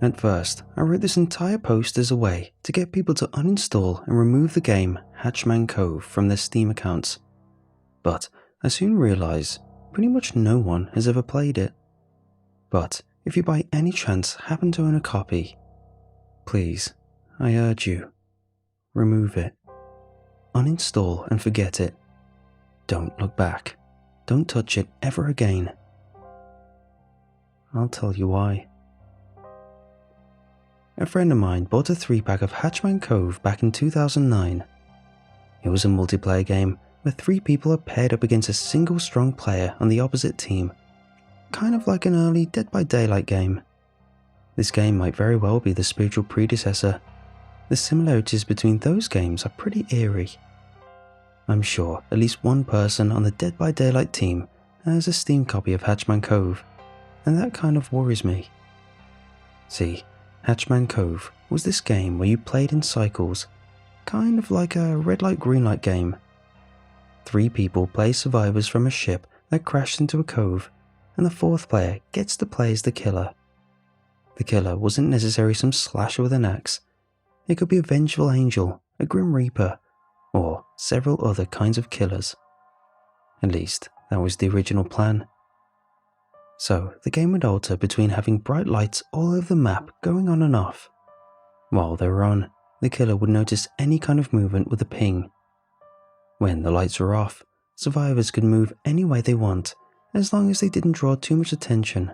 At first, I wrote this entire post as a way to get people to uninstall and remove the game Hatchman Cove from their Steam accounts. But I soon realised pretty much no one has ever played it. But if you by any chance happen to own a copy, please, I urge you, remove it. Uninstall and forget it. Don't look back. Don't touch it ever again. I'll tell you why. A friend of mine bought a 3-pack of Hatchman Cove back in 2009. It was a multiplayer game where 3 people are paired up against a single strong player on the opposite team, kind of like an early Dead by Daylight game. This game might very well be the spiritual predecessor. The similarities between those games are pretty eerie. I'm sure at least one person on the Dead by Daylight team has a Steam copy of Hatchman Cove, and that kind of worries me. See, Hatchman Cove was this game where you played in cycles, kind of like a red light green light game. 3 people play survivors from a ship that crashed into a cove, and the 4th player gets to play as the killer. The killer wasn't necessarily some slasher with an axe. It could be a vengeful angel, a grim reaper, or several other kinds of killers. At least, that was the original plan. So, the game would alter between having bright lights all over the map going on and off. While they were on, the killer would notice any kind of movement with a ping. When the lights were off, survivors could move any way they want, as long as they didn't draw too much attention.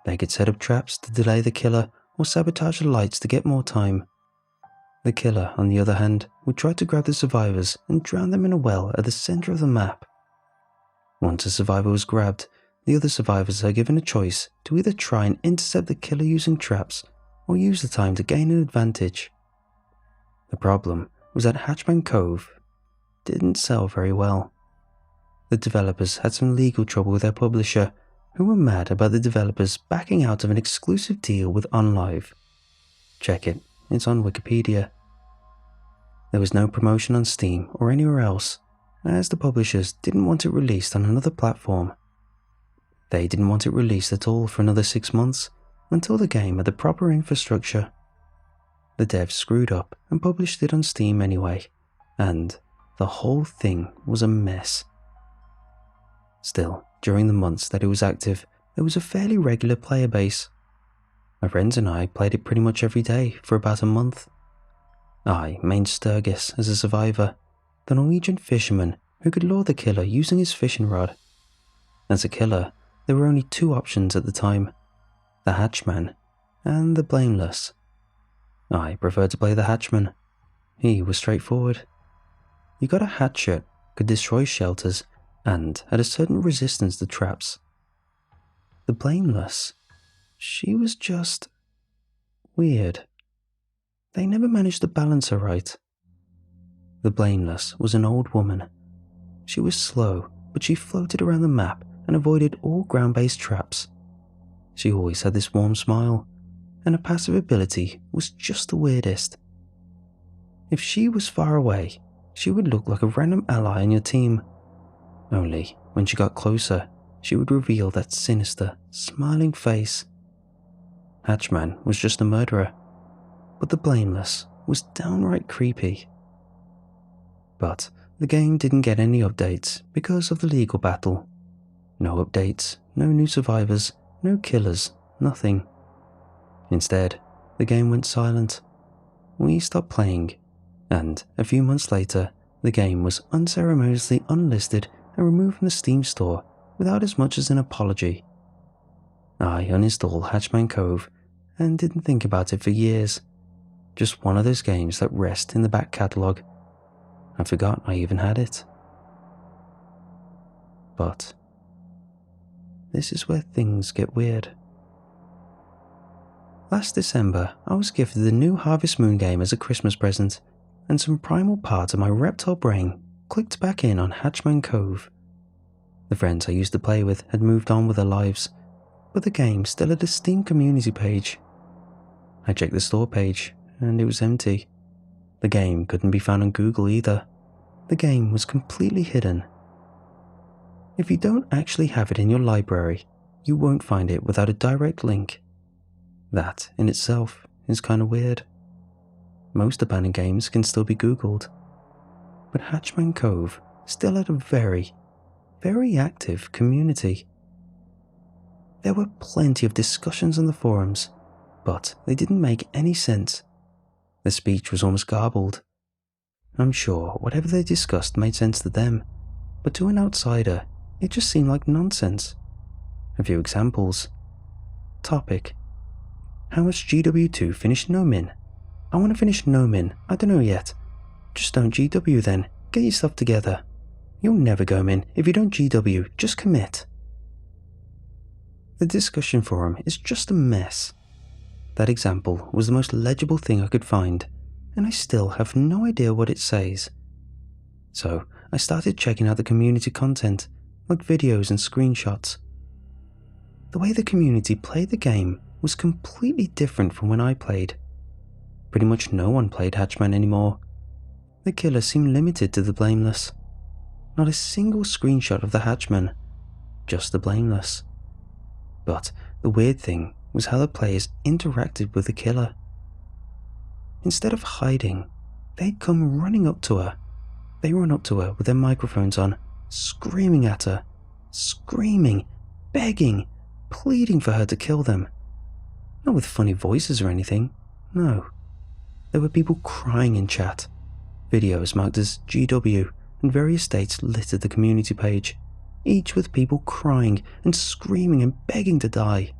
They could set up traps to delay the killer or sabotage the lights to get more time. The killer, on the other hand, would try to grab the survivors and drown them in a well at the center of the map. Once a survivor was grabbed, the other survivors are given a choice to either try and intercept the killer using traps or use the time to gain an advantage. The problem was that Hatchman Cove didn't sell very well. The developers had some legal trouble with their publisher, who were mad about the developers backing out of an exclusive deal with OnLive. Check it, it's on Wikipedia. There was no promotion on Steam or anywhere else, as the publishers didn't want it released on another platform. They didn't want it released at all for another 6 months, until the game had the proper infrastructure. The devs screwed up and published it on Steam anyway, and the whole thing was a mess. Still, during the months that it was active, there was a fairly regular player base. My friends and I played it pretty much every day for about a month. I mained Sturgis as a survivor, the Norwegian fisherman who could lure the killer using his fishing rod. As a killer, there were only 2 options at the time, the Hatchman and the Blameless. I preferred to play the Hatchman. He was straightforward. You got a hatchet, could destroy shelters, and had a certain resistance to traps. The Blameless, she was just weird. They never managed to balance her right. The Blameless was an old woman. She was slow, but she floated around the map and avoided all ground-based traps. She always had this warm smile, and her passive ability was just the weirdest. If she was far away, she would look like a random ally on your team. Only, when she got closer, she would reveal that sinister, smiling face. Hatchman was just a murderer, but the Blameless was downright creepy. But the game didn't get any updates because of the legal battle. No updates, no new survivors, no killers, nothing. Instead, the game went silent. We stopped playing, and a few months later, the game was unceremoniously unlisted and removed from the Steam store without as much as an apology. I uninstalled Hatchman Cove and didn't think about it for years. Just one of those games that rest in the back catalogue. I forgot I even had it. But this is where things get weird. Last December, I was gifted the new Harvest Moon game as a Christmas present, and some primal part of my reptile brain clicked back in on Hatchman Cove. The friends I used to play with had moved on with their lives, but the game still had a Steam community page. I checked the store page, and it was empty. The game couldn't be found on Google either. The game was completely hidden. If you don't actually have it in your library, you won't find it without a direct link. That, in itself, is kinda weird. Most abandoned games can still be googled, but Hatchman Cove still had a very, very active community. There were plenty of discussions on the forums, but they didn't make any sense. The speech was almost garbled. I'm sure whatever they discussed made sense to them, but to an outsider, it just seemed like nonsense. A few examples. Topic: how much GW2 finished Nomin? I want to finish Nomin, I don't know yet. Just don't GW then, get your stuff together. You'll never go Min, if you don't GW, just commit. The discussion forum is just a mess. That example was the most legible thing I could find, and I still have no idea what it says. So I started checking out the community content, like videos and screenshots. The way the community played the game was completely different from when I played. Pretty much no one played Hatchman anymore. The killer seemed limited to the Blameless. Not a single screenshot of the Hatchman, just the Blameless. But the weird thing was how the players interacted with the killer. Instead of hiding, they'd come running up to her. They run up to her with their microphones on, screaming at her, screaming, begging, pleading for her to kill them. Not with funny voices or anything, no. There were people crying in chat. Videos marked as GW and various states littered the community page, each with people crying and screaming and begging to die.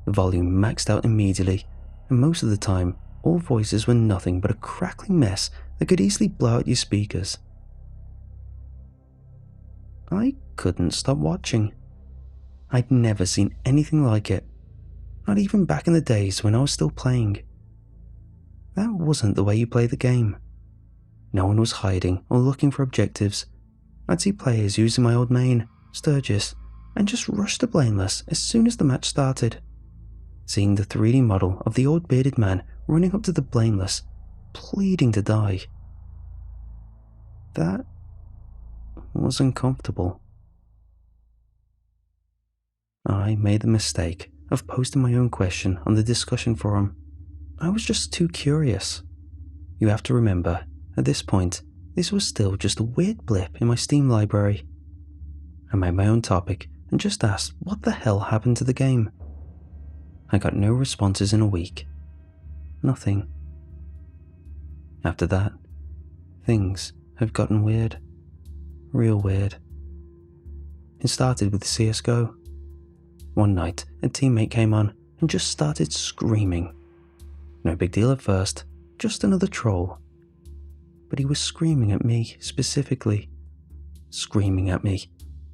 The volume maxed out immediately, and most of the time, all voices were nothing but a crackling mess that could easily blow out your speakers. I couldn't stop watching. I'd never seen anything like it, not even back in the days when I was still playing. That wasn't the way you play the game. No one was hiding or looking for objectives. I'd see players using my old main, Sturgis, and just rush the Blameless as soon as the match started. Seeing the 3D model of the old bearded man running up to the Blameless, pleading to die. That was uncomfortable. I made the mistake of posting my own question on the discussion forum. I was just too curious. You have to remember, at this point, this was still just a weird blip in my Steam library. I made my own topic and just asked what the hell happened to the game. I got no responses in a week. Nothing. After that, things have gotten weird. Real weird. It started with CSGO. One night, a teammate came on and just started screaming. No big deal at first, just another troll. But he was screaming at me specifically. Screaming at me,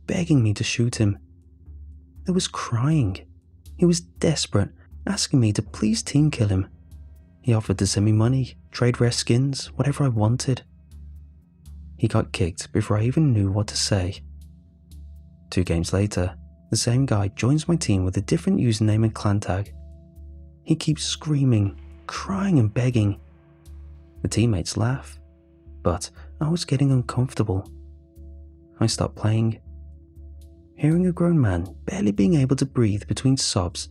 begging me to shoot him. There was crying. He was desperate, asking me to please team kill him. He offered to send me money, trade rare skins, whatever I wanted. He got kicked before I even knew what to say. 2 games later, the same guy joins my team with a different username and clan tag. He keeps screaming, crying and begging. The teammates laugh, but I was getting uncomfortable. I stopped playing. Hearing a grown man barely being able to breathe between sobs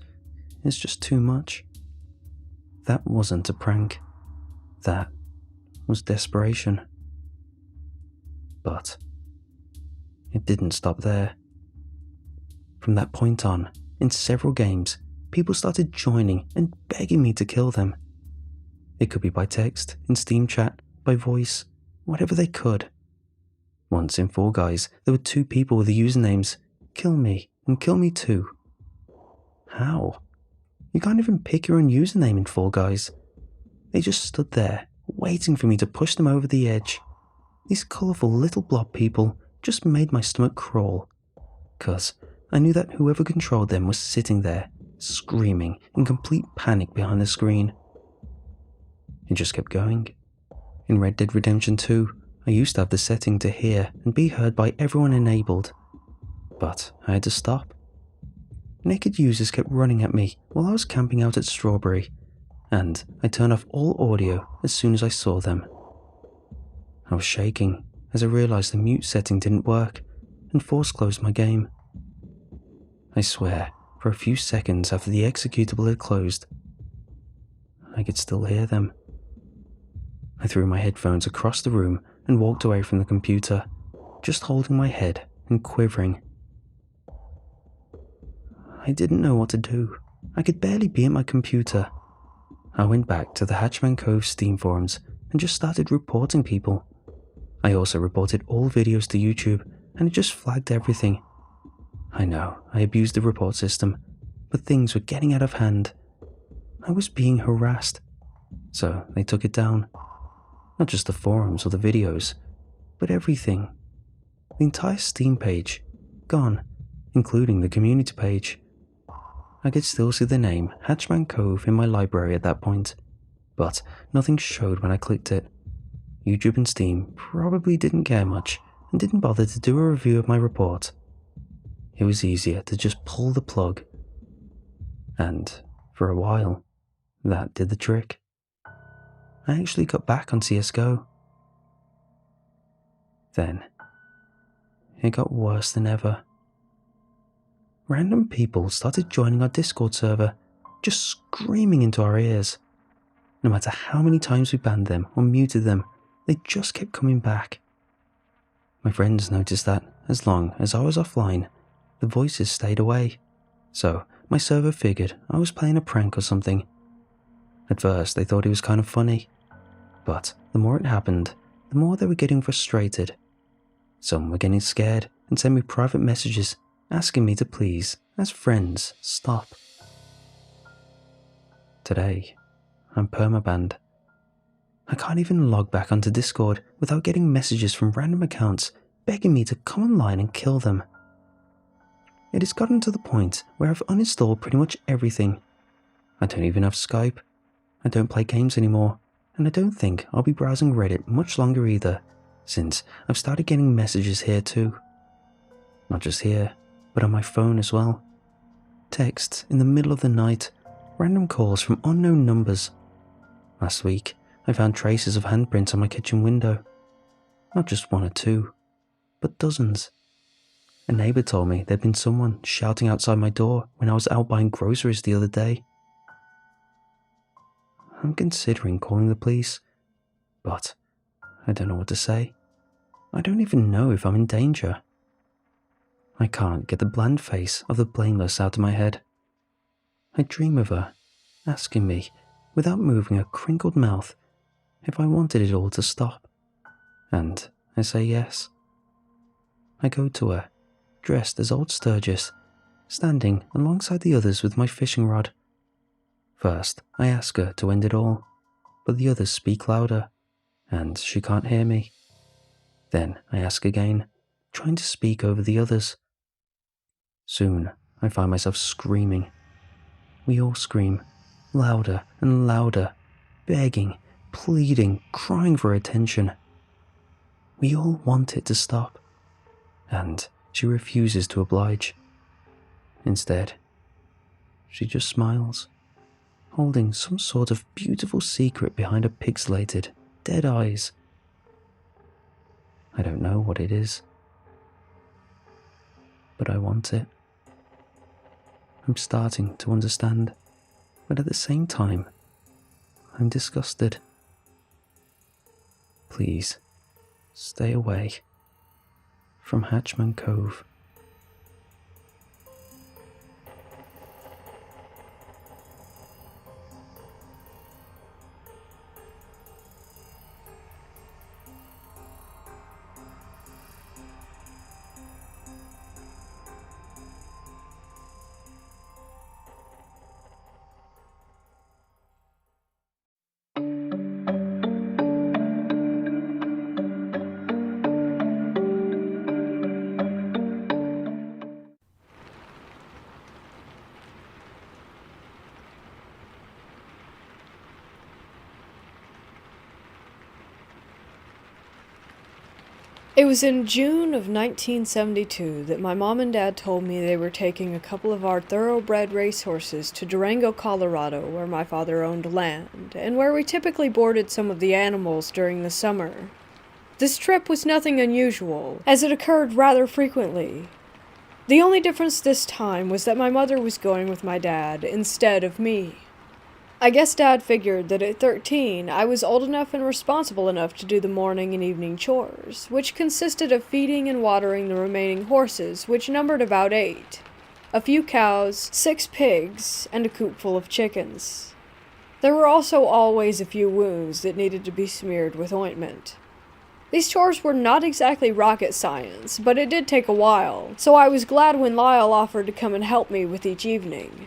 is just too much. That wasn't a prank. That was desperation. But it didn't stop there. From that point on, in several games, people started joining and begging me to kill them. It could be by text, in Steam chat, by voice, whatever they could. Once in Fall Guys, there were 2 people with the usernames Kill Me and Kill Me Too. How? You can't even pick your own username in Fall Guys. They just stood there, waiting for me to push them over the edge. These colourful little blob people just made my stomach crawl, 'cause I knew that whoever controlled them was sitting there, screaming in complete panic behind the screen. It just kept going. In Red Dead Redemption 2, I used to have the setting to hear and be heard by everyone enabled, but I had to stop. Naked users kept running at me while I was camping out at Strawberry, and I turned off all audio as soon as I saw them. I was shaking as I realised the mute setting didn't work and force closed my game. I swear, for a few seconds after the executable had closed. I could still hear them. I threw my headphones across the room and walked away from the computer, just holding my head and quivering. I didn't know what to do. I could barely be at my computer. I went back to the Hatchman Cove Steam forums and just started reporting people. I also reported all videos to YouTube, and it just flagged everything. I know, I abused the report system, but things were getting out of hand. I was being harassed, so they took it down. Not just the forums or the videos, but everything. The entire Steam page, gone, including the community page. I could still see the name Hatchman Cove in my library at that point, but nothing showed when I clicked it. YouTube and Steam probably didn't care much and didn't bother to do a review of my report. It was easier to just pull the plug. And, for a while, that did the trick. I actually got back on CSGO. Then, it got worse than ever. Random people started joining our Discord server, just screaming into our ears. No matter how many times we banned them or muted them, they just kept coming back. My friends noticed that, as long as I was offline, the voices stayed away, so my server figured I was playing a prank or something. At first they thought it was kind of funny, but the more it happened, the more they were getting frustrated. Some were getting scared and sent me private messages asking me to please, as friends, stop. Today, I'm permabanned. I can't even log back onto Discord without getting messages from random accounts begging me to come online and kill them. It has gotten to the point where I've uninstalled pretty much everything. I don't even have Skype, I don't play games anymore, and I don't think I'll be browsing Reddit much longer either, since I've started getting messages here too. Not just here, but on my phone as well. Texts in the middle of the night, random calls from unknown numbers. Last week, I found traces of handprints on my kitchen window. Not just one or two, but dozens. A neighbour told me there'd been someone shouting outside my door when I was out buying groceries the other day. I'm considering calling the police, but I don't know what to say. I don't even know if I'm in danger. I can't get the bland face of the Blameless out of my head. I dream of her, asking me, without moving a crinkled mouth, if I wanted it all to stop. And I say yes. I go to her, dressed as old Sturgis, standing alongside the others with my fishing rod. First, I ask her to end it all, but the others speak louder, and she can't hear me. Then I ask again, trying to speak over the others. Soon, I find myself screaming. We all scream, louder and louder, begging, pleading, crying for attention. We all want it to stop, and she refuses to oblige. Instead, she just smiles, holding some sort of beautiful secret behind her pixelated, dead eyes. I don't know what it is, but I want it. I'm starting to understand, but at the same time, I'm disgusted. Please, stay away from Hatchman Cove. It was in June of 1972 that my mom and dad told me they were taking a couple of our thoroughbred racehorses to Durango, Colorado, where my father owned land, and where we typically boarded some of the animals during the summer. This trip was nothing unusual, as it occurred rather frequently. The only difference this time was that my mother was going with my dad instead of me. I guess Dad figured that at 13, I was old enough and responsible enough to do the morning and evening chores, which consisted of feeding and watering the remaining horses, which numbered about 8. A few cows, 6 pigs, and a coop full of chickens. There were also always a few wounds that needed to be smeared with ointment. These chores were not exactly rocket science, but it did take a while, so I was glad when Lyle offered to come and help me with each evening.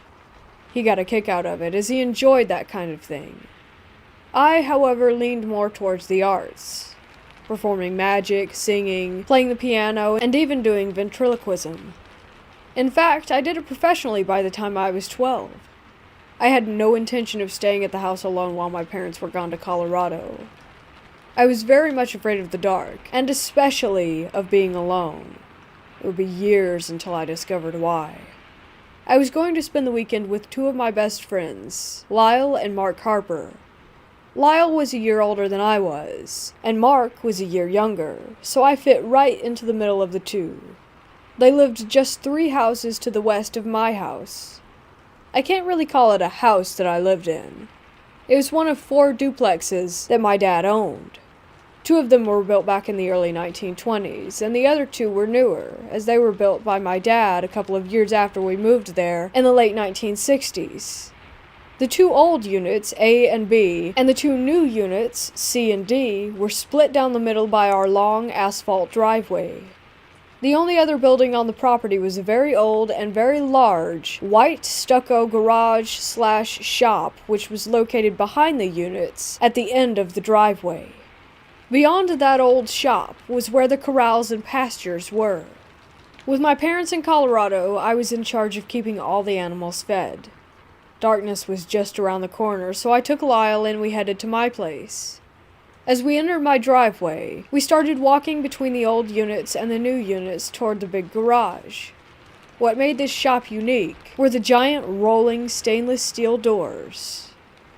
He got a kick out of it, as he enjoyed that kind of thing. I, however, leaned more towards the arts, performing magic, singing, playing the piano, and even doing ventriloquism. In fact, I did it professionally by the time I was 12. I had no intention of staying at the house alone while my parents were gone to Colorado. I was very much afraid of the dark, and especially of being alone. It would be years until I discovered why. I was going to spend the weekend with 2 of my best friends, Lyle and Mark Harper. Lyle was a year older than I was, and Mark was a year younger, so I fit right into the middle of the 2. They lived just 3 houses to the west of my house. I can't really call it a house that I lived in. It was one of 4 duplexes that my dad owned. 2 of them were built back in the early 1920s, and the other 2 were newer, as they were built by my dad a couple of years after we moved there in the late 1960s. The 2 old units, A and B, and the 2 new units, C and D, were split down the middle by our long asphalt driveway. The only other building on the property was a very old and very large white stucco garage/shop, which was located behind the units at the end of the driveway. Beyond that old shop was where the corrals and pastures were. With my parents in Colorado, I was in charge of keeping all the animals fed. Darkness was just around the corner, so I took Lyle and we headed to my place. As we entered my driveway, we started walking between the old units and the new units toward the big garage. What made this shop unique were the giant rolling stainless steel doors,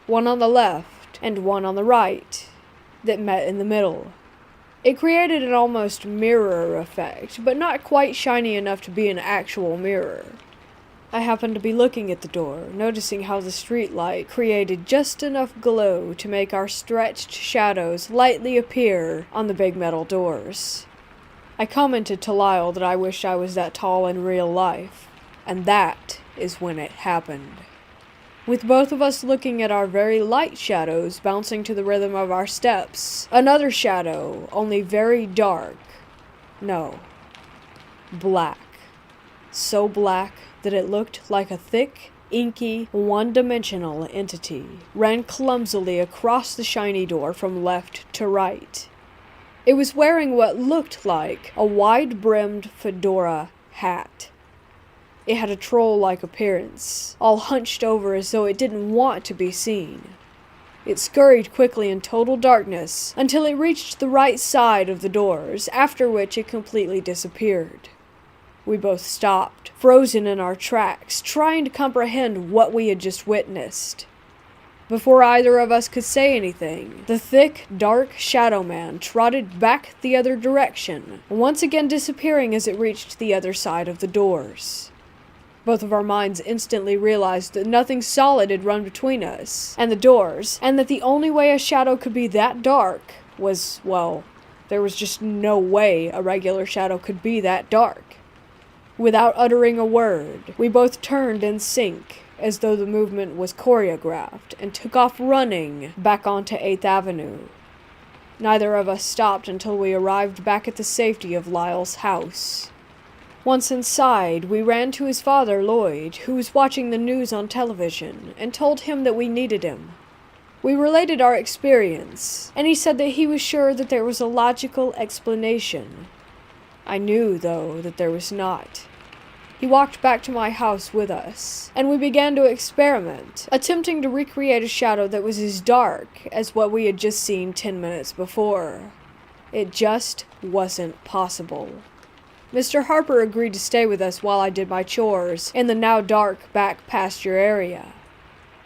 one on the left and one on the right, that met in the middle. It created an almost mirror effect, but not quite shiny enough to be an actual mirror. I happened to be looking at the door, noticing how the street light created just enough glow to make our stretched shadows lightly appear on the big metal doors. I commented to Lyle that I wished I was that tall in real life, and that is when it happened. With both of us looking at our very light shadows bouncing to the rhythm of our steps, another shadow, only very dark, no, black, so black that it looked like a thick, inky, one-dimensional entity, ran clumsily across the shiny door from left to right. It was wearing what looked like a wide-brimmed fedora hat. It had a troll-like appearance, all hunched over as though it didn't want to be seen. It scurried quickly in total darkness until it reached the right side of the doors, after which it completely disappeared. We both stopped, frozen in our tracks, trying to comprehend what we had just witnessed. Before either of us could say anything, the thick, dark shadow man trotted back the other direction, once again disappearing as it reached the other side of the doors. Both of our minds instantly realized that nothing solid had run between us and the doors, and that the only way a shadow could be that dark was, well, there was just no way a regular shadow could be that dark. Without uttering a word, we both turned in sync, as though the movement was choreographed, and took off running back onto 8th Avenue. Neither of us stopped until we arrived back at the safety of Lyle's house. Once inside, we ran to his father, Lloyd, who was watching the news on television, and told him that we needed him. We related our experience, and he said that he was sure that there was a logical explanation. I knew, though, that there was not. He walked back to my house with us, and we began to experiment, attempting to recreate a shadow that was as dark as what we had just seen 10 minutes before. It just wasn't possible. Mr. Harper agreed to stay with us while I did my chores in the now dark back pasture area.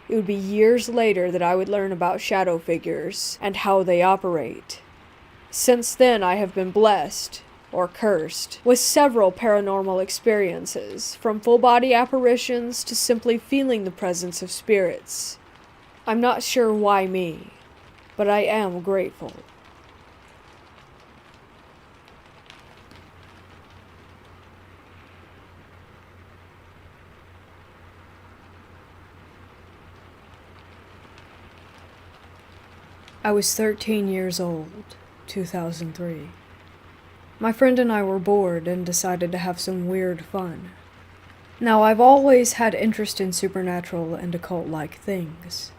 It would be years later that I would learn about shadow figures and how they operate. Since then, I have been blessed or cursed, with several paranormal experiences, from full-body apparitions to simply feeling the presence of spirits. I'm not sure why me, but I am grateful. I was 13 years old, 2003. My friend and I were bored and decided to have some weird fun. Now, I've always had interest in supernatural and occult-like things.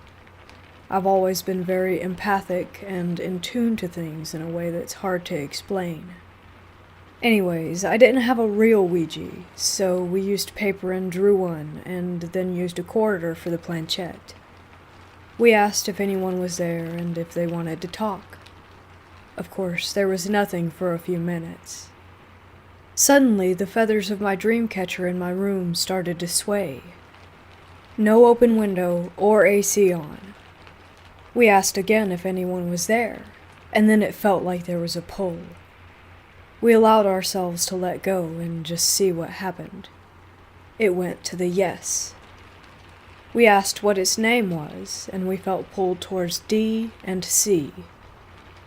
I've always been very empathic and in tune to things in a way that's hard to explain. Anyways, I didn't have a real Ouija, so we used paper and drew one, and then used a quarter for the planchette. We asked if anyone was there and if they wanted to talk. Of course, there was nothing for a few minutes. Suddenly, the feathers of my dream catcher in my room started to sway. No open window or AC on. We asked again if anyone was there, and then it felt like there was a pull. We allowed ourselves to let go and just see what happened. It went to the yes. We asked what its name was, and we felt pulled towards D and C.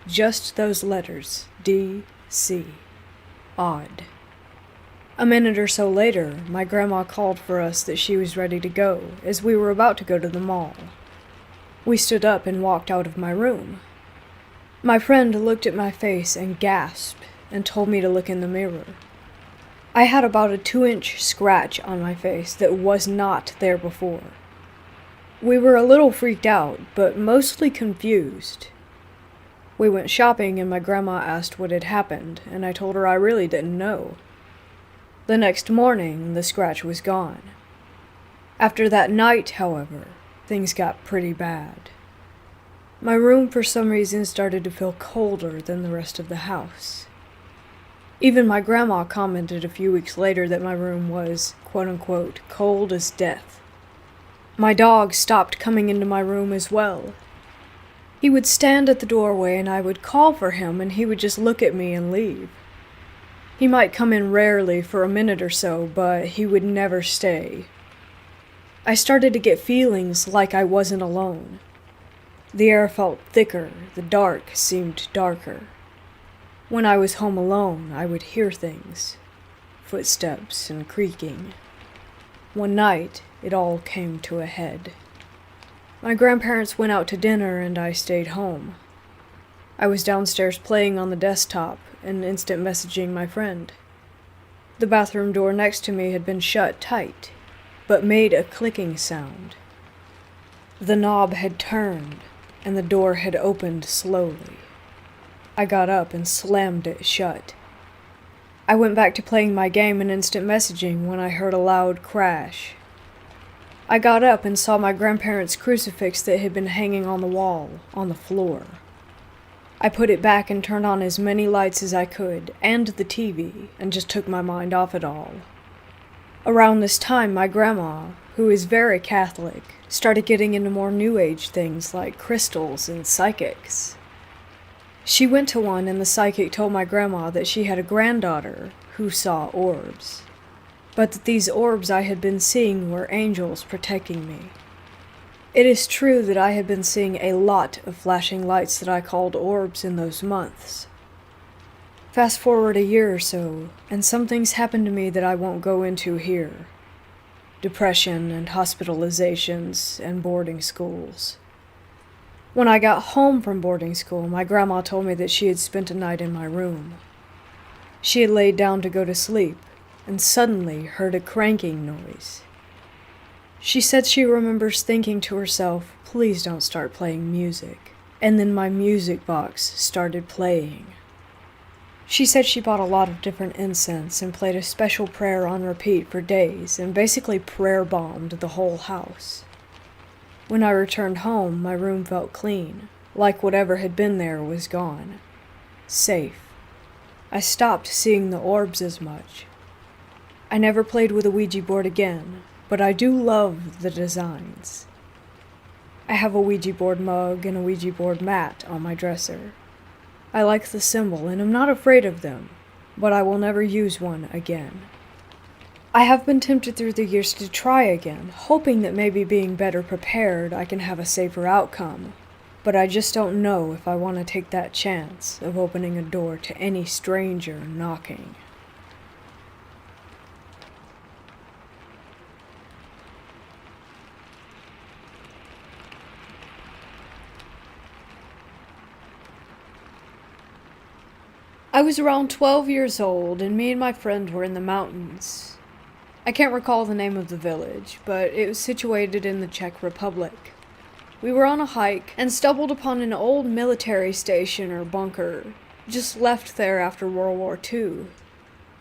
Just those letters, D, C. Odd. A minute or so later, my grandma called for us that she was ready to go, as we were about to go to the mall. We stood up and walked out of my room. My friend looked at my face and gasped, and told me to look in the mirror. I had about a 2-inch scratch on my face that was not there before. We were a little freaked out, but mostly confused. We went shopping and my grandma asked what had happened, and I told her I really didn't know. The next morning, the scratch was gone. After that night, however, things got pretty bad. My room for some reason started to feel colder than the rest of the house. Even my grandma commented a few weeks later that my room was, quote-unquote, cold as death. My dog stopped coming into my room as well. He would stand at the doorway and I would call for him and he would just look at me and leave. He might come in rarely for a minute or so, but he would never stay. I started to get feelings like I wasn't alone. The air felt thicker, the dark seemed darker. When I was home alone, I would hear things, footsteps and creaking. One night, it all came to a head. My grandparents went out to dinner and I stayed home. I was downstairs playing on the desktop and instant messaging my friend. The bathroom door next to me had been shut tight, but made a clicking sound. The knob had turned and the door had opened slowly. I got up and slammed it shut. I went back to playing my game and instant messaging when I heard a loud crash. I got up and saw my grandparents' crucifix that had been hanging on the wall, on the floor. I put it back and turned on as many lights as I could, and the TV, and just took my mind off it all. Around this time, my grandma, who is very Catholic, started getting into more New Age things like crystals and psychics. She went to one and the psychic told my grandma that she had a granddaughter who saw orbs, but that these orbs I had been seeing were angels protecting me. It is true that I had been seeing a lot of flashing lights that I called orbs in those months. Fast forward a year or so, and some things happened to me that I won't go into here. Depression and hospitalizations and boarding schools. When I got home from boarding school, my grandma told me that she had spent a night in my room. She had laid down to go to sleep, and suddenly heard a cranking noise. She said she remembers thinking to herself, "Please don't start playing music," and then my music box started playing. She said she bought a lot of different incense and played a special prayer on repeat for days and basically prayer bombed the whole house. When I returned home, my room felt clean, like whatever had been there was gone. Safe. I stopped seeing the orbs as much. I never played with a Ouija board again, but I do love the designs. I have a Ouija board mug and a Ouija board mat on my dresser. I like the symbol and I'm not afraid of them, but I will never use one again. I have been tempted through the years to try again, hoping that maybe being better prepared I can have a safer outcome. But I just don't know if I want to take that chance of opening a door to any stranger knocking. I was around 12 years old, and me and my friend were in the mountains. I can't recall the name of the village, but it was situated in the Czech Republic. We were on a hike and stumbled upon an old military station or bunker, just left there after World War II.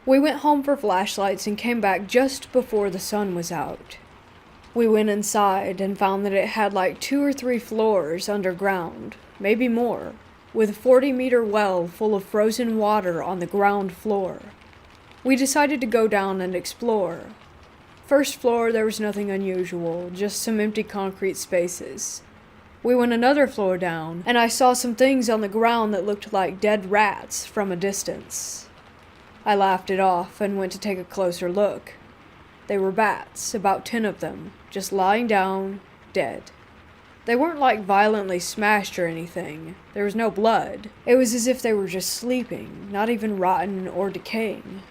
We went home for flashlights and came back just before the sun was out. We went inside and found that it had like 2 or 3 floors underground, maybe more, with a 40-meter well full of frozen water on the ground floor. We decided to go down and explore. First floor, there was nothing unusual, just some empty concrete spaces. We went another floor down, and I saw some things on the ground that looked like dead rats from a distance. I laughed it off and went to take a closer look. They were bats, about 10 of them, just lying down, dead. They weren't like violently smashed or anything. There was no blood. It was as if they were just sleeping, not even rotten or decaying.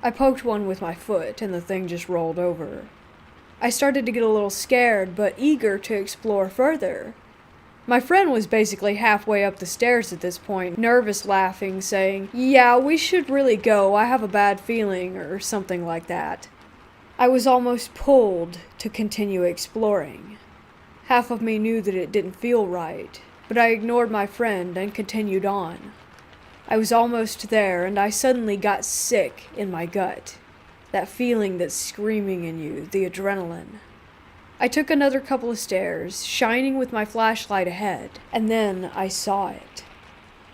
I poked one with my foot, and the thing just rolled over. I started to get a little scared, but eager to explore further. My friend was basically halfway up the stairs at this point, nervous laughing, saying, "Yeah, we should really go, I have a bad feeling," or something like that. I was almost pulled to continue exploring. Half of me knew that it didn't feel right, but I ignored my friend and continued on. I was almost there, and I suddenly got sick in my gut. That feeling that's screaming in you, the adrenaline. I took another couple of stairs, shining with my flashlight ahead, and then I saw it.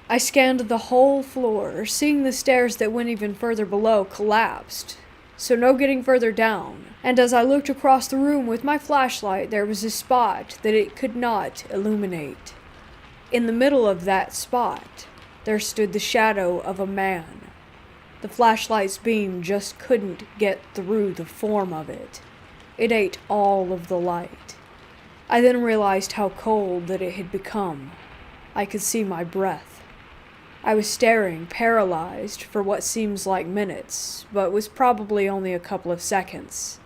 I scanned the whole floor, seeing the stairs that went even further below collapsed, so no getting further down, and as I looked across the room with my flashlight, there was a spot that it could not illuminate. In the middle of that spot, there stood the shadow of a man. The flashlight's beam just couldn't get through the form of it. It ate all of the light. I then realized how cold that it had become. I could see my breath. I was staring, paralyzed, for what seems like minutes, but was probably only a couple of seconds.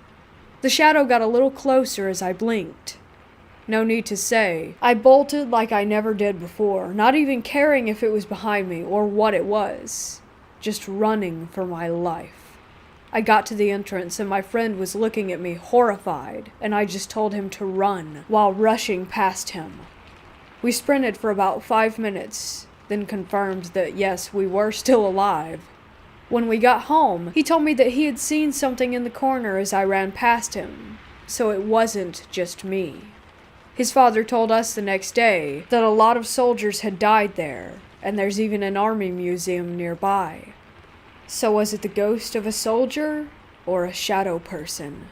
The shadow got a little closer as I blinked. No need to say, I bolted like I never did before, not even caring if it was behind me or what it was. Just running for my life. I got to the entrance and my friend was looking at me horrified, and I just told him to run while rushing past him. We sprinted for about 5 minutes, then confirmed that yes, we were still alive. When we got home, he told me that he had seen something in the corner as I ran past him, so it wasn't just me. His father told us the next day that a lot of soldiers had died there, and there's even an army museum nearby. So was it the ghost of a soldier or a shadow person?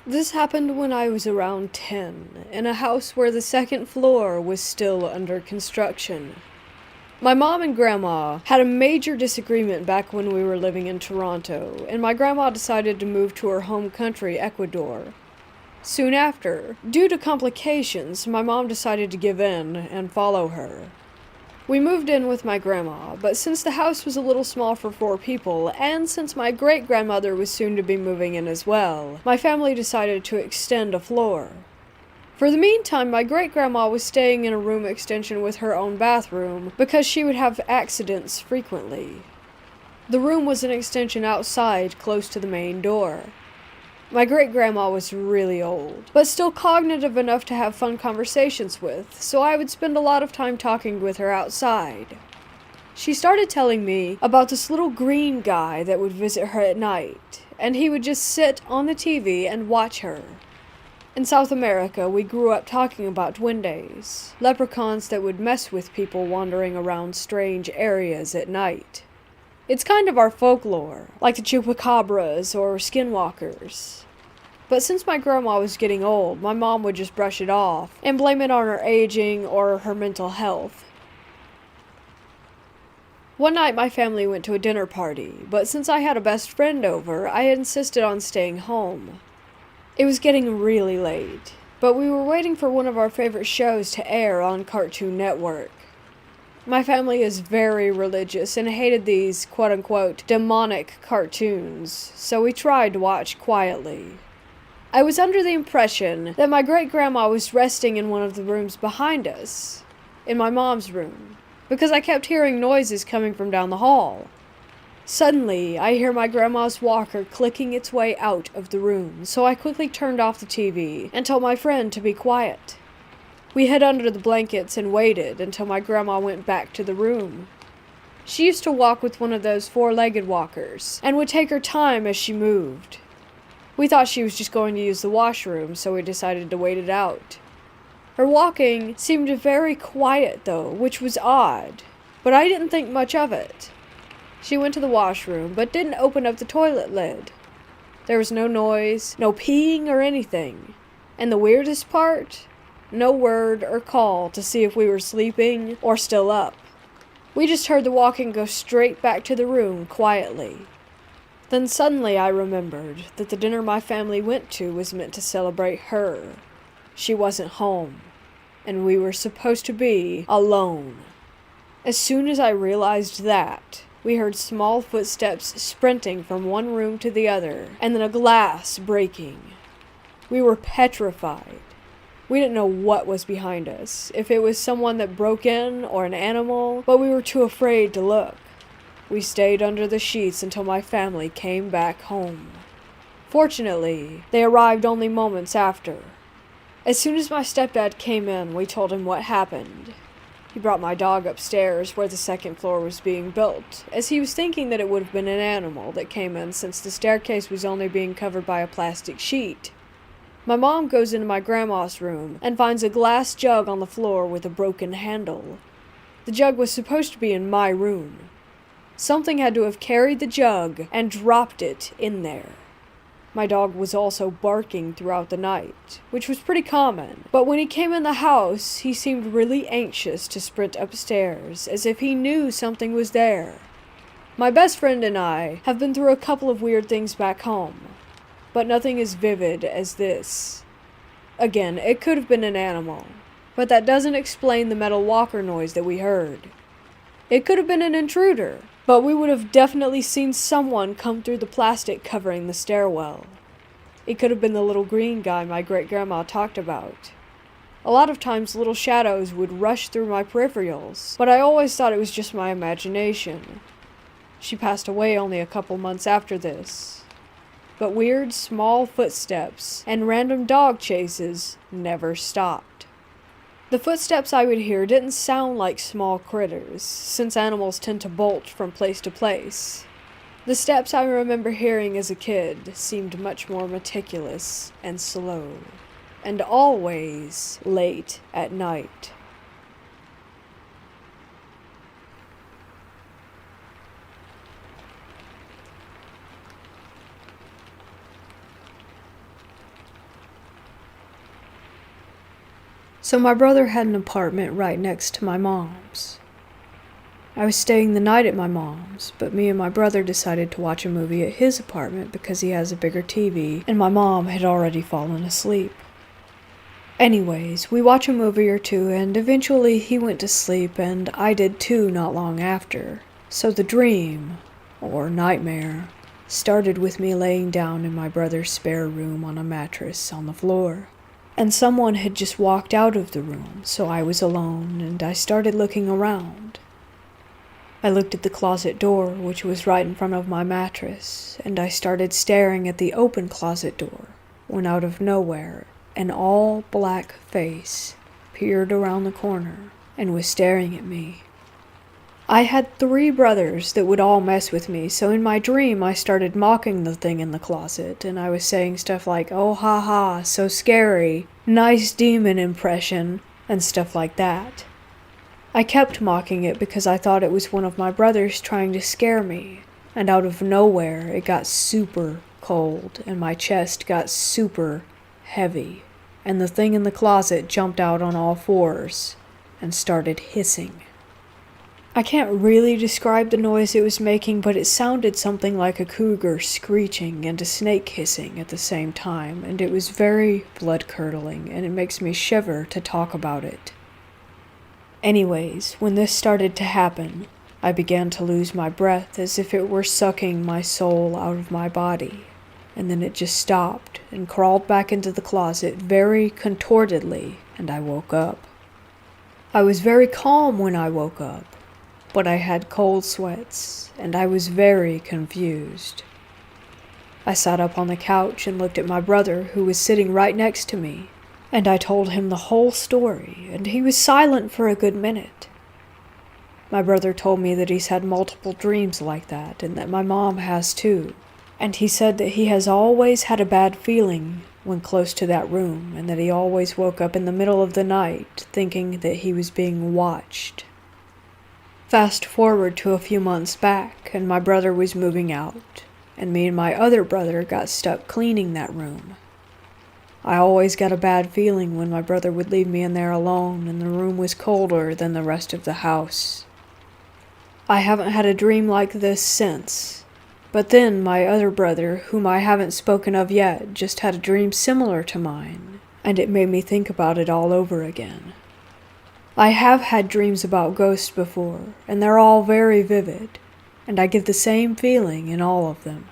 This happened when I was around 10, in a house where the second floor was still under construction. My mom and grandma had a major disagreement back when we were living in Toronto, and my grandma decided to move to her home country, Ecuador. Soon after, due to complications, my mom decided to give in and follow her. We moved in with my grandma, but since the house was a little small for 4 people, and since my great-grandmother was soon to be moving in as well, my family decided to extend a floor. For the meantime, my great-grandma was staying in a room extension with her own bathroom because she would have accidents frequently. The room was an extension outside, close to the main door. My great-grandma was really old, but still cognitive enough to have fun conversations with, so I would spend a lot of time talking with her outside. She started telling me about this little green guy that would visit her at night, and he would just sit on the TV and watch her. In South America, we grew up talking about duendes, leprechauns that would mess with people wandering around strange areas at night. It's kind of our folklore, like the chupacabras or skinwalkers. But since my grandma was getting old, my mom would just brush it off and blame it on her aging or her mental health. One night my family went to a dinner party, but since I had a best friend over, I insisted on staying home. It was getting really late, but we were waiting for one of our favorite shows to air on Cartoon Network. My family is very religious and hated these quote-unquote demonic cartoons, so we tried to watch quietly. I was under the impression that my great-grandma was resting in one of the rooms behind us, in my mom's room, because I kept hearing noises coming from down the hall. Suddenly, I hear my grandma's walker clicking its way out of the room, so I quickly turned off the TV and told my friend to be quiet. We hid under the blankets and waited until my grandma went back to the room. She used to walk with one of those four-legged walkers, and would take her time as she moved. We thought she was just going to use the washroom, so we decided to wait it out. Her walking seemed very quiet, though, which was odd, but I didn't think much of it. She went to the washroom, but didn't open up the toilet lid. There was no noise, no peeing or anything. And the weirdest part? No word or call to see if we were sleeping or still up. We just heard the walking go straight back to the room quietly. Then suddenly I remembered that the dinner my family went to was meant to celebrate her. She wasn't home, and we were supposed to be alone. As soon as I realized that, we heard small footsteps sprinting from one room to the other, and then a glass breaking. We were petrified. We didn't know what was behind us, if it was someone that broke in or an animal, but we were too afraid to look. We stayed under the sheets until my family came back home. Fortunately, they arrived only moments after. As soon as my stepdad came in, we told him what happened. He brought my dog upstairs where the second floor was being built, as he was thinking that it would have been an animal that came in since the staircase was only being covered by a plastic sheet. My mom goes into my grandma's room and finds a glass jug on the floor with a broken handle. The jug was supposed to be in my room. Something had to have carried the jug and dropped it in there. My dog was also barking throughout the night, which was pretty common, but when he came in the house, he seemed really anxious to sprint upstairs, as if he knew something was there. My best friend and I have been through a couple of weird things back home, but nothing as vivid as this. Again, it could have been an animal, but that doesn't explain the metal walker noise that we heard. It could have been an intruder, but we would have definitely seen someone come through the plastic covering the stairwell. It could have been the little green guy my great-grandma talked about. A lot of times little shadows would rush through my peripherals, but I always thought it was just my imagination. She passed away only a couple months after this. But weird small footsteps and random dog chases never stopped. The footsteps I would hear didn't sound like small critters, since animals tend to bolt from place to place. The steps I remember hearing as a kid seemed much more meticulous and slow, and always late at night. So my brother had an apartment right next to my mom's. I was staying the night at my mom's, but me and my brother decided to watch a movie at his apartment because he has a bigger TV, and my mom had already fallen asleep. Anyways, we watched a movie or two, and eventually he went to sleep, and I did too not long after. So the dream, or nightmare, started with me laying down in my brother's spare room on a mattress on the floor. And someone had just walked out of the room, so I was alone, and I started looking around. I looked at the closet door, which was right in front of my mattress, and I started staring at the open closet door, when out of nowhere, an all-black face peered around the corner and was staring at me. I had 3 brothers that would all mess with me, so in my dream I started mocking the thing in the closet, and I was saying stuff like, "Oh ha ha, so scary, nice demon impression," and stuff like that. I kept mocking it because I thought it was one of my brothers trying to scare me, and out of nowhere it got super cold and my chest got super heavy, and the thing in the closet jumped out on all fours and started hissing. I can't really describe the noise it was making, but it sounded something like a cougar screeching and a snake hissing at the same time, and it was very blood-curdling, and it makes me shiver to talk about it. Anyways, when this started to happen, I began to lose my breath as if it were sucking my soul out of my body, and then it just stopped and crawled back into the closet very contortedly, and I woke up. I was very calm when I woke up, but I had cold sweats, and I was very confused. I sat up on the couch and looked at my brother, who was sitting right next to me, and I told him the whole story, and he was silent for a good minute. My brother told me that he's had multiple dreams like that, and that my mom has too, and he said that he has always had a bad feeling when close to that room, and that he always woke up in the middle of the night thinking that he was being watched. Fast forward to a few months back, and my brother was moving out, and me and my other brother got stuck cleaning that room. I always got a bad feeling when my brother would leave me in there alone and the room was colder than the rest of the house. I haven't had a dream like this since, but then my other brother, whom I haven't spoken of yet, just had a dream similar to mine, and it made me think about it all over again. I have had dreams about ghosts before, and they're all very vivid, and I get the same feeling in all of them.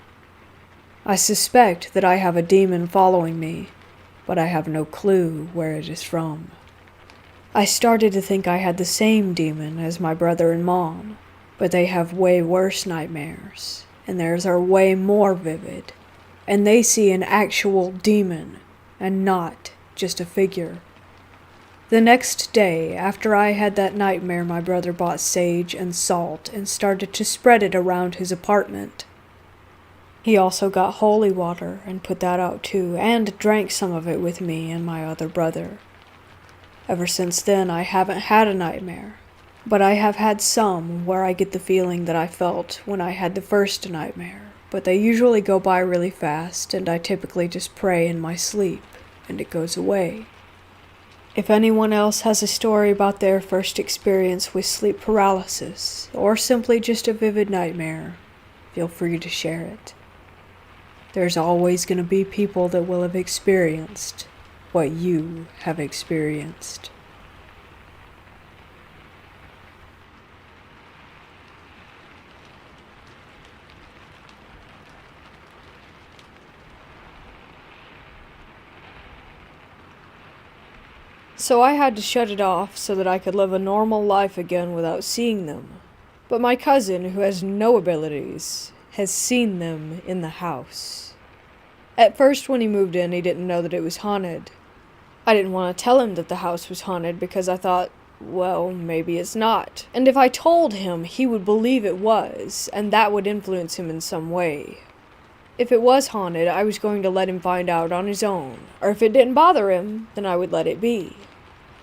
I suspect that I have a demon following me, but I have no clue where it is from. I started to think I had the same demon as my brother and mom, but they have way worse nightmares, and theirs are way more vivid, and they see an actual demon, and not just a figure. The next day, after I had that nightmare, my brother bought sage and salt and started to spread it around his apartment. He also got holy water and put that out too, and drank some of it with me and my other brother. Ever since then, I haven't had a nightmare, but I have had some where I get the feeling that I felt when I had the first nightmare, but they usually go by really fast, and I typically just pray in my sleep, and it goes away. If anyone else has a story about their first experience with sleep paralysis, or simply just a vivid nightmare, feel free to share it. There's always going to be people that will have experienced what you have experienced. So I had to shut it off so that I could live a normal life again without seeing them. But my cousin, who has no abilities, has seen them in the house. At first, when he moved in, he didn't know that it was haunted. I didn't want to tell him that the house was haunted because I thought, well, maybe it's not. And if I told him, he would believe it was, and that would influence him in some way. If it was haunted, I was going to let him find out on his own, or if it didn't bother him, then I would let it be.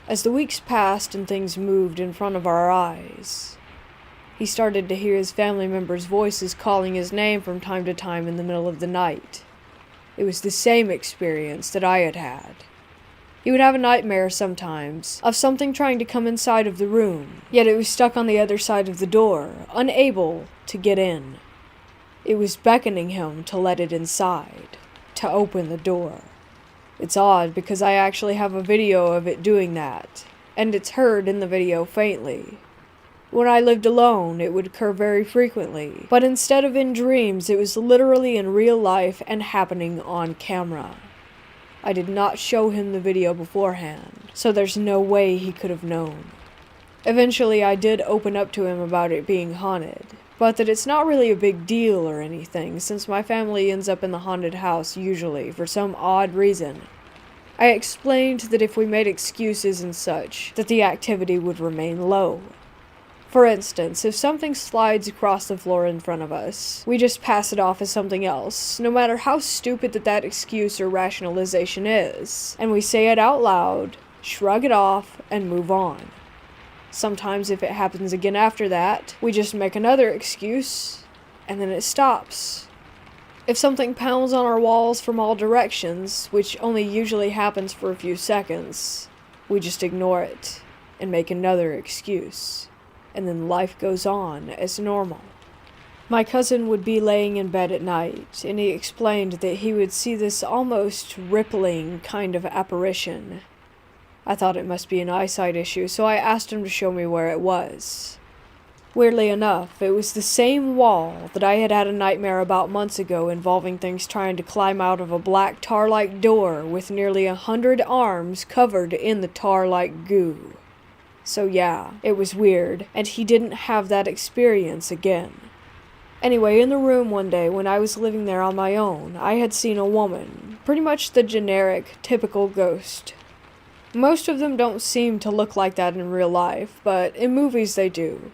As the weeks passed and things moved in front of our eyes, he started to hear his family members' voices calling his name from time to time in the middle of the night. It was the same experience that I had had. He would have a nightmare sometimes of something trying to come inside of the room, yet it was stuck on the other side of the door, unable to get in. It was beckoning him to let it inside, to open the door. It's odd because I actually have a video of it doing that, and it's heard in the video faintly. When I lived alone, it would occur very frequently, but instead of in dreams, it was literally in real life and happening on camera. I did not show him the video beforehand, so there's no way he could have known. Eventually, I did open up to him about it being haunted, but that it's not really a big deal or anything, since my family ends up in the haunted house usually, for some odd reason. I explained that if we made excuses and such, that the activity would remain low. For instance, if something slides across the floor in front of us, we just pass it off as something else, no matter how stupid that excuse or rationalization is, and we say it out loud, shrug it off, and move on. Sometimes if it happens again after that, we just make another excuse, and then it stops. If something pounds on our walls from all directions, which only usually happens for a few seconds, we just ignore it and make another excuse, and then life goes on as normal. My cousin would be laying in bed at night, and he explained that he would see this almost rippling kind of apparition. I thought it must be an eyesight issue, so I asked him to show me where it was. Weirdly enough, it was the same wall that I had had a nightmare about months ago involving things trying to climb out of a black tar-like door with nearly 100 arms covered in the tar-like goo. So yeah, it was weird, and he didn't have that experience again. Anyway, in the room one day when I was living there on my own, I had seen a woman, pretty much the generic, typical ghost. Most of them don't seem to look like that in real life, but in movies they do.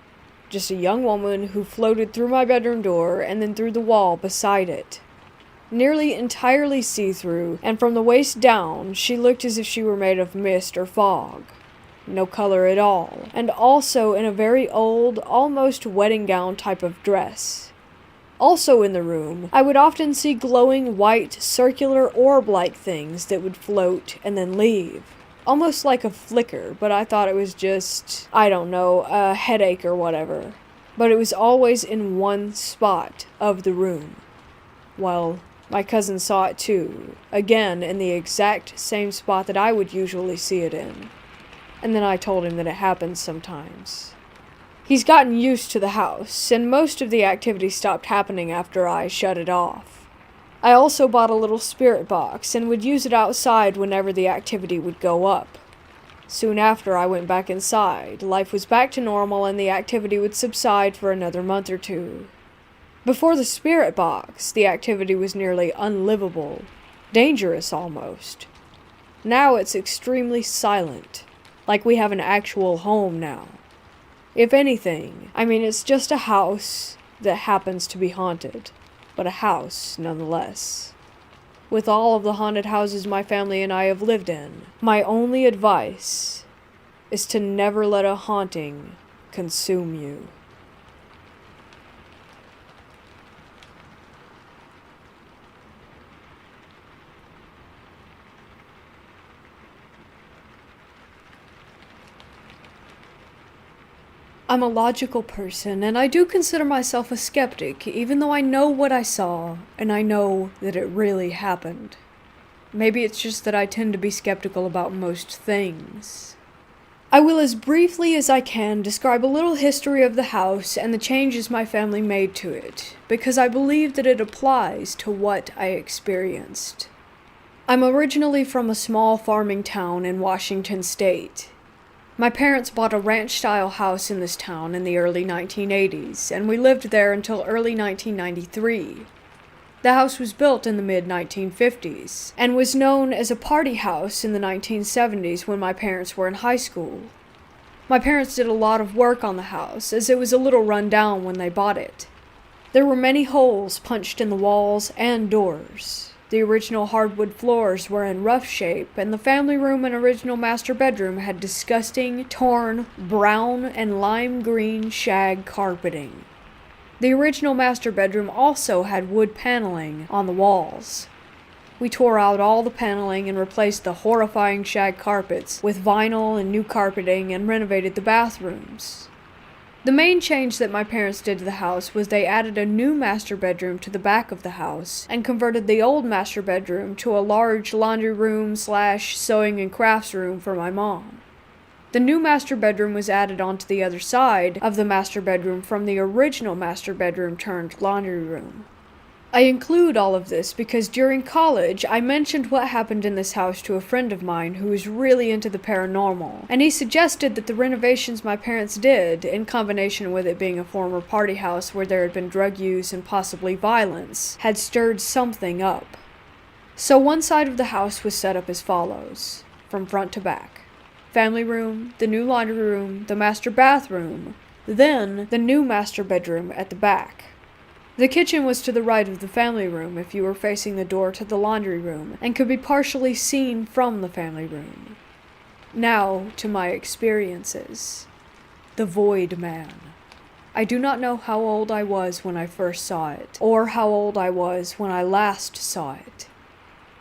Just a young woman who floated through my bedroom door and then through the wall beside it. Nearly entirely see-through, and from the waist down, she looked as if she were made of mist or fog. No color at all, and also in a very old, almost wedding gown type of dress. Also in the room, I would often see glowing white, circular orb-like things that would float and then leave. Almost like a flicker, but I thought it was just, I don't know, a headache or whatever. But it was always in one spot of the room. Well, my cousin saw it too, again in the exact same spot that I would usually see it in. And then I told him that it happens sometimes. He's gotten used to the house, and most of the activity stopped happening after I shut it off. I also bought a little spirit box and would use it outside whenever the activity would go up. Soon after I went back inside, life was back to normal and the activity would subside for another month or two. Before the spirit box, the activity was nearly unlivable, dangerous almost. Now it's extremely silent, like we have an actual home now. If anything, it's just a house that happens to be haunted, but a house nonetheless. With all of the haunted houses my family and I have lived in, my only advice is to never let a haunting consume you. I'm a logical person, and I do consider myself a skeptic, even though I know what I saw, and I know that it really happened. Maybe it's just that I tend to be skeptical about most things. I will as briefly as I can describe a little history of the house and the changes my family made to it, because I believe that it applies to what I experienced. I'm originally from a small farming town in Washington State. My parents bought a ranch-style house in this town in the early 1980s, and we lived there until early 1993. The house was built in the mid-1950s, and was known as a party house in the 1970s when my parents were in high school. My parents did a lot of work on the house, as it was a little run down when they bought it. There were many holes punched in the walls and doors. The original hardwood floors were in rough shape, and the family room and original master bedroom had disgusting, torn, brown and lime green shag carpeting. The original master bedroom also had wood paneling on the walls. We tore out all the paneling and replaced the horrifying shag carpets with vinyl and new carpeting and renovated the bathrooms. The main change that my parents did to the house was they added a new master bedroom to the back of the house and converted the old master bedroom to a large laundry room / sewing and crafts room for my mom. The new master bedroom was added onto the other side of the master bedroom from the original master bedroom turned laundry room. I include all of this because during college, I mentioned what happened in this house to a friend of mine who was really into the paranormal, and he suggested that the renovations my parents did, in combination with it being a former party house where there had been drug use and possibly violence, had stirred something up. So one side of the house was set up as follows, from front to back. Family room, the new laundry room, the master bathroom, then the new master bedroom at the back. The kitchen was to the right of the family room if you were facing the door to the laundry room, and could be partially seen from the family room. Now to my experiences. The Void Man. I do not know how old I was when I first saw it, or how old I was when I last saw it.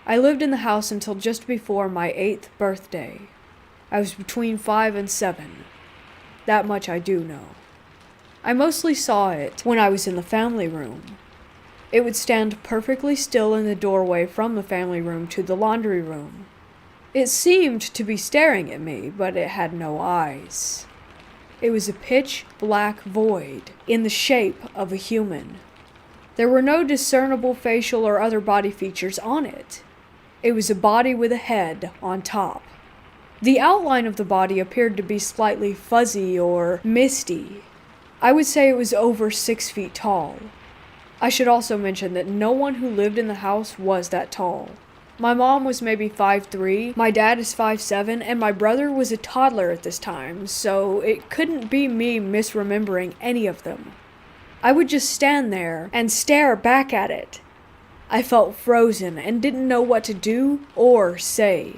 I lived in the house until just before my 8th birthday. I was between 5 and 7. That much I do know. I mostly saw it when I was in the family room. It would stand perfectly still in the doorway from the family room to the laundry room. It seemed to be staring at me, but it had no eyes. It was a pitch black void in the shape of a human. There were no discernible facial or other body features on it. It was a body with a head on top. The outline of the body appeared to be slightly fuzzy or misty. I would say it was over 6 feet tall. I should also mention that no one who lived in the house was that tall. My mom was maybe 5'3", my dad is 5'7", and my brother was a toddler at this time, so it couldn't be me misremembering any of them. I would just stand there and stare back at it. I felt frozen and didn't know what to do or say.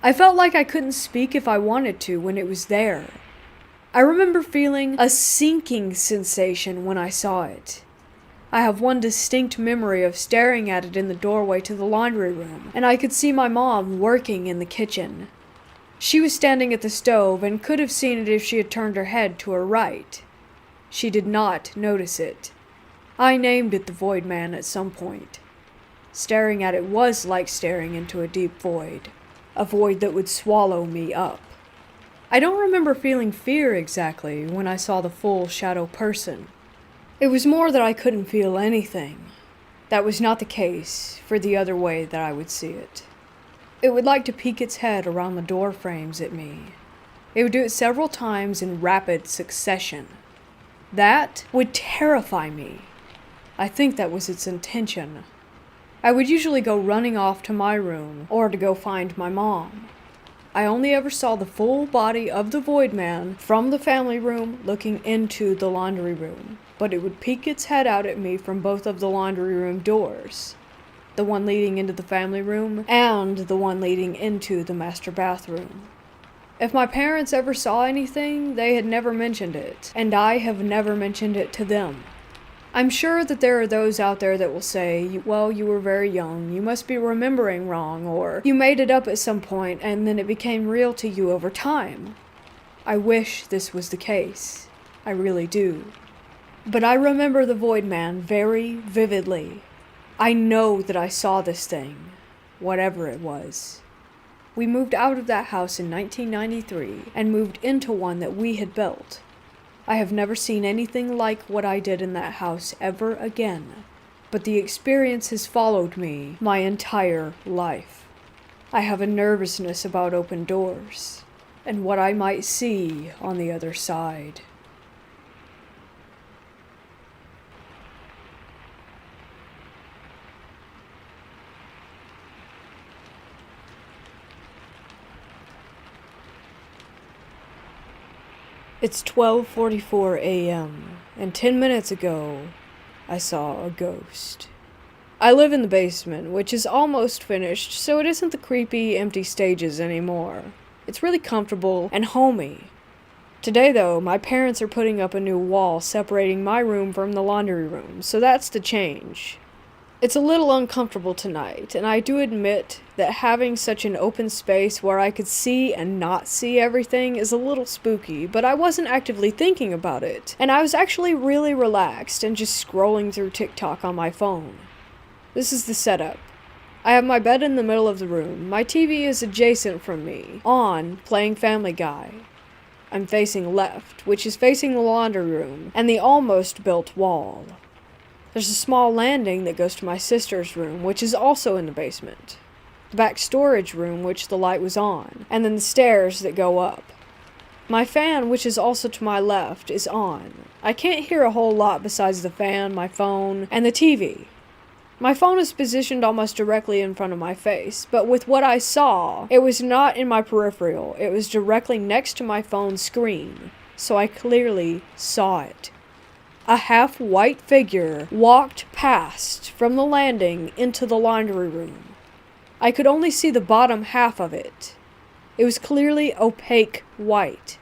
I felt like I couldn't speak if I wanted to when it was there. I remember feeling a sinking sensation when I saw it. I have one distinct memory of staring at it in the doorway to the laundry room, and I could see my mom working in the kitchen. She was standing at the stove and could have seen it if she had turned her head to her right. She did not notice it. I named it the Void Man at some point. Staring at it was like staring into a deep void, a void that would swallow me up. I don't remember feeling fear exactly when I saw the full shadow person. It was more that I couldn't feel anything. That was not the case for the other way that I would see it. It would like to peek its head around the door frames at me. It would do it several times in rapid succession. That would terrify me. I think that was its intention. I would usually go running off to my room or to go find my mom. I only ever saw the full body of the Void Man from the family room looking into the laundry room, but it would peek its head out at me from both of the laundry room doors, the one leading into the family room and the one leading into the master bathroom. If my parents ever saw anything, they had never mentioned it, and I have never mentioned it to them. I'm sure that there are those out there that will say, well, you were very young, you must be remembering wrong, or you made it up at some point and then it became real to you over time. I wish this was the case. I really do. But I remember the Void Man very vividly. I know that I saw this thing, whatever it was. We moved out of that house in 1993 and moved into one that we had built. I have never seen anything like what I did in that house ever again, but the experience has followed me my entire life. I have a nervousness about open doors, and what I might see on the other side. It's 12:44 a.m., and 10 minutes ago, I saw a ghost. I live in the basement, which is almost finished, so it isn't the creepy, empty stages anymore. It's really comfortable and homey. Today, though, my parents are putting up a new wall separating my room from the laundry room, so that's the change. It's a little uncomfortable tonight, and I do admit that having such an open space where I could see and not see everything is a little spooky, but I wasn't actively thinking about it, and I was actually really relaxed and just scrolling through TikTok on my phone. This is the setup. I have my bed in the middle of the room, my TV is adjacent from me, on, playing Family Guy. I'm facing left, which is facing the laundry room, and the almost built wall. There's a small landing that goes to my sister's room, which is also in the basement. The back storage room, which the light was on, and then the stairs that go up. My fan, which is also to my left, is on. I can't hear a whole lot besides the fan, my phone, and the TV. My phone is positioned almost directly in front of my face, but with what I saw, it was not in my peripheral, it was directly next to my phone screen, so I clearly saw it. A half-white figure walked past from the landing into the laundry room. I could only see the bottom half of it. It was clearly opaque white.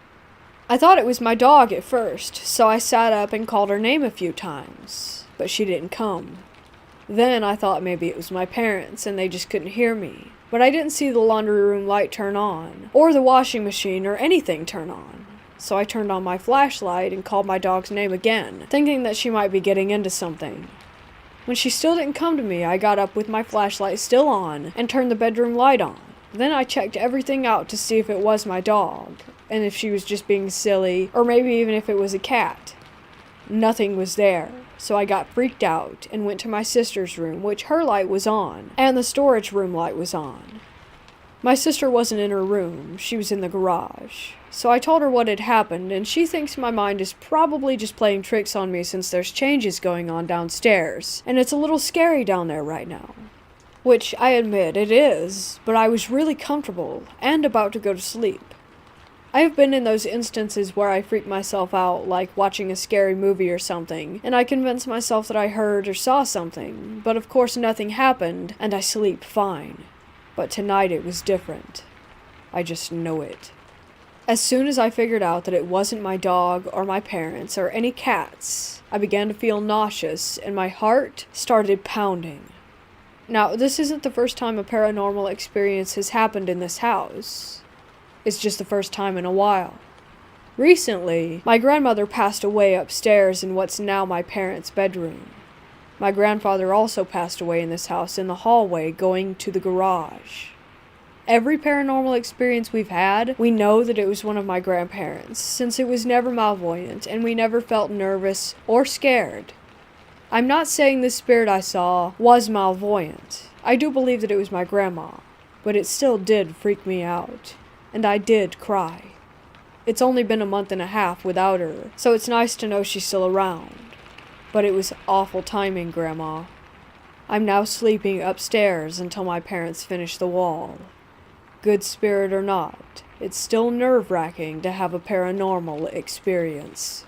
I thought it was my dog at first, so I sat up and called her name a few times, but she didn't come. Then I thought maybe it was my parents and they just couldn't hear me, but I didn't see the laundry room light turn on, or the washing machine or anything turn on. So I turned on my flashlight and called my dog's name again, thinking that she might be getting into something. When she still didn't come to me, I got up with my flashlight still on and turned the bedroom light on. Then I checked everything out to see if it was my dog, and if she was just being silly, or maybe even if it was a cat. Nothing was there, so I got freaked out and went to my sister's room, which her light was on, and the storage room light was on. My sister wasn't in her room, she was in the garage. So I told her what had happened, and she thinks my mind is probably just playing tricks on me since there's changes going on downstairs, and it's a little scary down there right now. Which, I admit, it is, but I was really comfortable, and about to go to sleep. I have been in those instances where I freak myself out, like watching a scary movie or something, and I convince myself that I heard or saw something, but of course nothing happened, and I sleep fine. But tonight it was different. I just know it. As soon as I figured out that it wasn't my dog or my parents or any cats, I began to feel nauseous and my heart started pounding. Now, this isn't the first time a paranormal experience has happened in this house. It's just the first time in a while. Recently, my grandmother passed away upstairs in what's now my parents' bedroom. My grandfather also passed away in this house in the hallway going to the garage. Every paranormal experience we've had, we know that it was one of my grandparents, since it was never malvoyant and we never felt nervous or scared. I'm not saying the spirit I saw was malvoyant. I do believe that it was my grandma, but it still did freak me out, and I did cry. It's only been a month and a half without her, so it's nice to know she's still around. But it was awful timing, Grandma. I'm now sleeping upstairs until my parents finish the wall. Good spirit or not, it's still nerve-wracking to have a paranormal experience.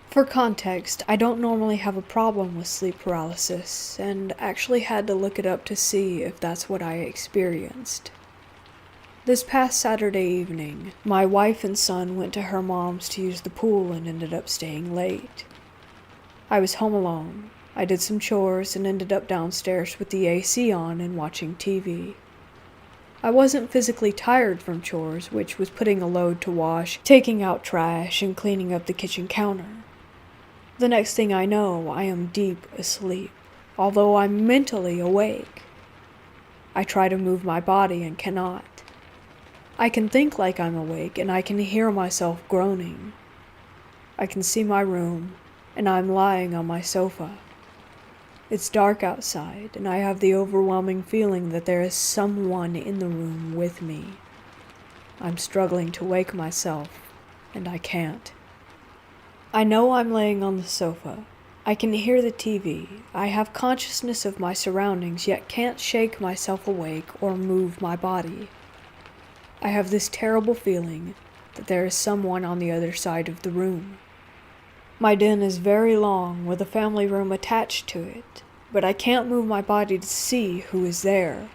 For context, I don't normally have a problem with sleep paralysis, and actually had to look it up to see if that's what I experienced. This past Saturday evening, my wife and son went to her mom's to use the pool and ended up staying late. I was home alone. I did some chores and ended up downstairs with the AC on and watching TV. I wasn't physically tired from chores, which was putting a load to wash, taking out trash, and cleaning up the kitchen counter. The next thing I know, I am deep asleep, although I'm mentally awake. I try to move my body and cannot. I can think like I'm awake, and I can hear myself groaning. I can see my room, and I'm lying on my sofa. It's dark outside, and I have the overwhelming feeling that there is someone in the room with me. I'm struggling to wake myself, and I can't. I know I'm laying on the sofa. I can hear the TV. I have consciousness of my surroundings, yet can't shake myself awake or move my body. I have this terrible feeling that there is someone on the other side of the room. My den is very long, with a family room attached to it, but I can't move my body to see who is there.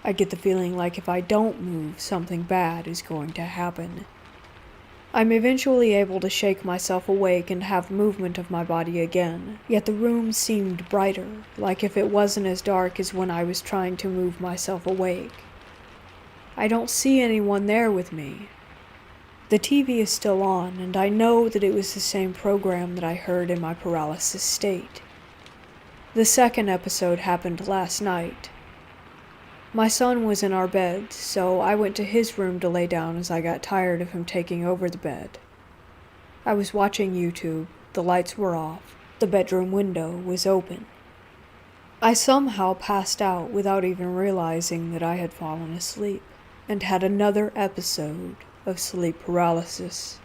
I get the feeling like if I don't move, something bad is going to happen. I'm eventually able to shake myself awake and have movement of my body again, yet the room seemed brighter, like if it wasn't as dark as when I was trying to move myself awake. I don't see anyone there with me. The TV is still on, and I know that it was the same program that I heard in my paralysis state. The second episode happened last night. My son was in our bed, so I went to his room to lay down as I got tired of him taking over the bed. I was watching YouTube, the lights were off, the bedroom window was open. I somehow passed out without even realizing that I had fallen asleep, and had another episode of sleep paralysis.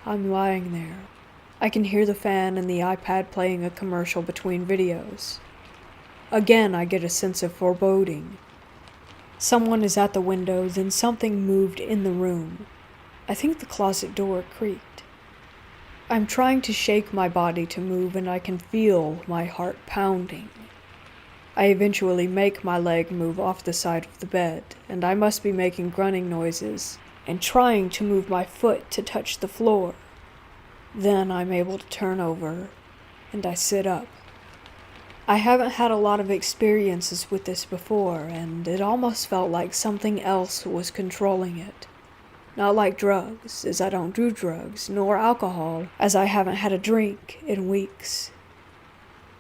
I'm lying there. I can hear the fan and the iPad playing a commercial between videos. Again, I get a sense of foreboding. Someone is at the window, then something moved in the room. I think the closet door creaked. I'm trying to shake my body to move, and I can feel my heart pounding. I eventually make my leg move off the side of the bed, and I must be making grunting noises and trying to move my foot to touch the floor. Then I'm able to turn over, and I sit up. I haven't had a lot of experiences with this before, and it almost felt like something else was controlling it. Not like drugs, as I don't do drugs, nor alcohol, as I haven't had a drink in weeks.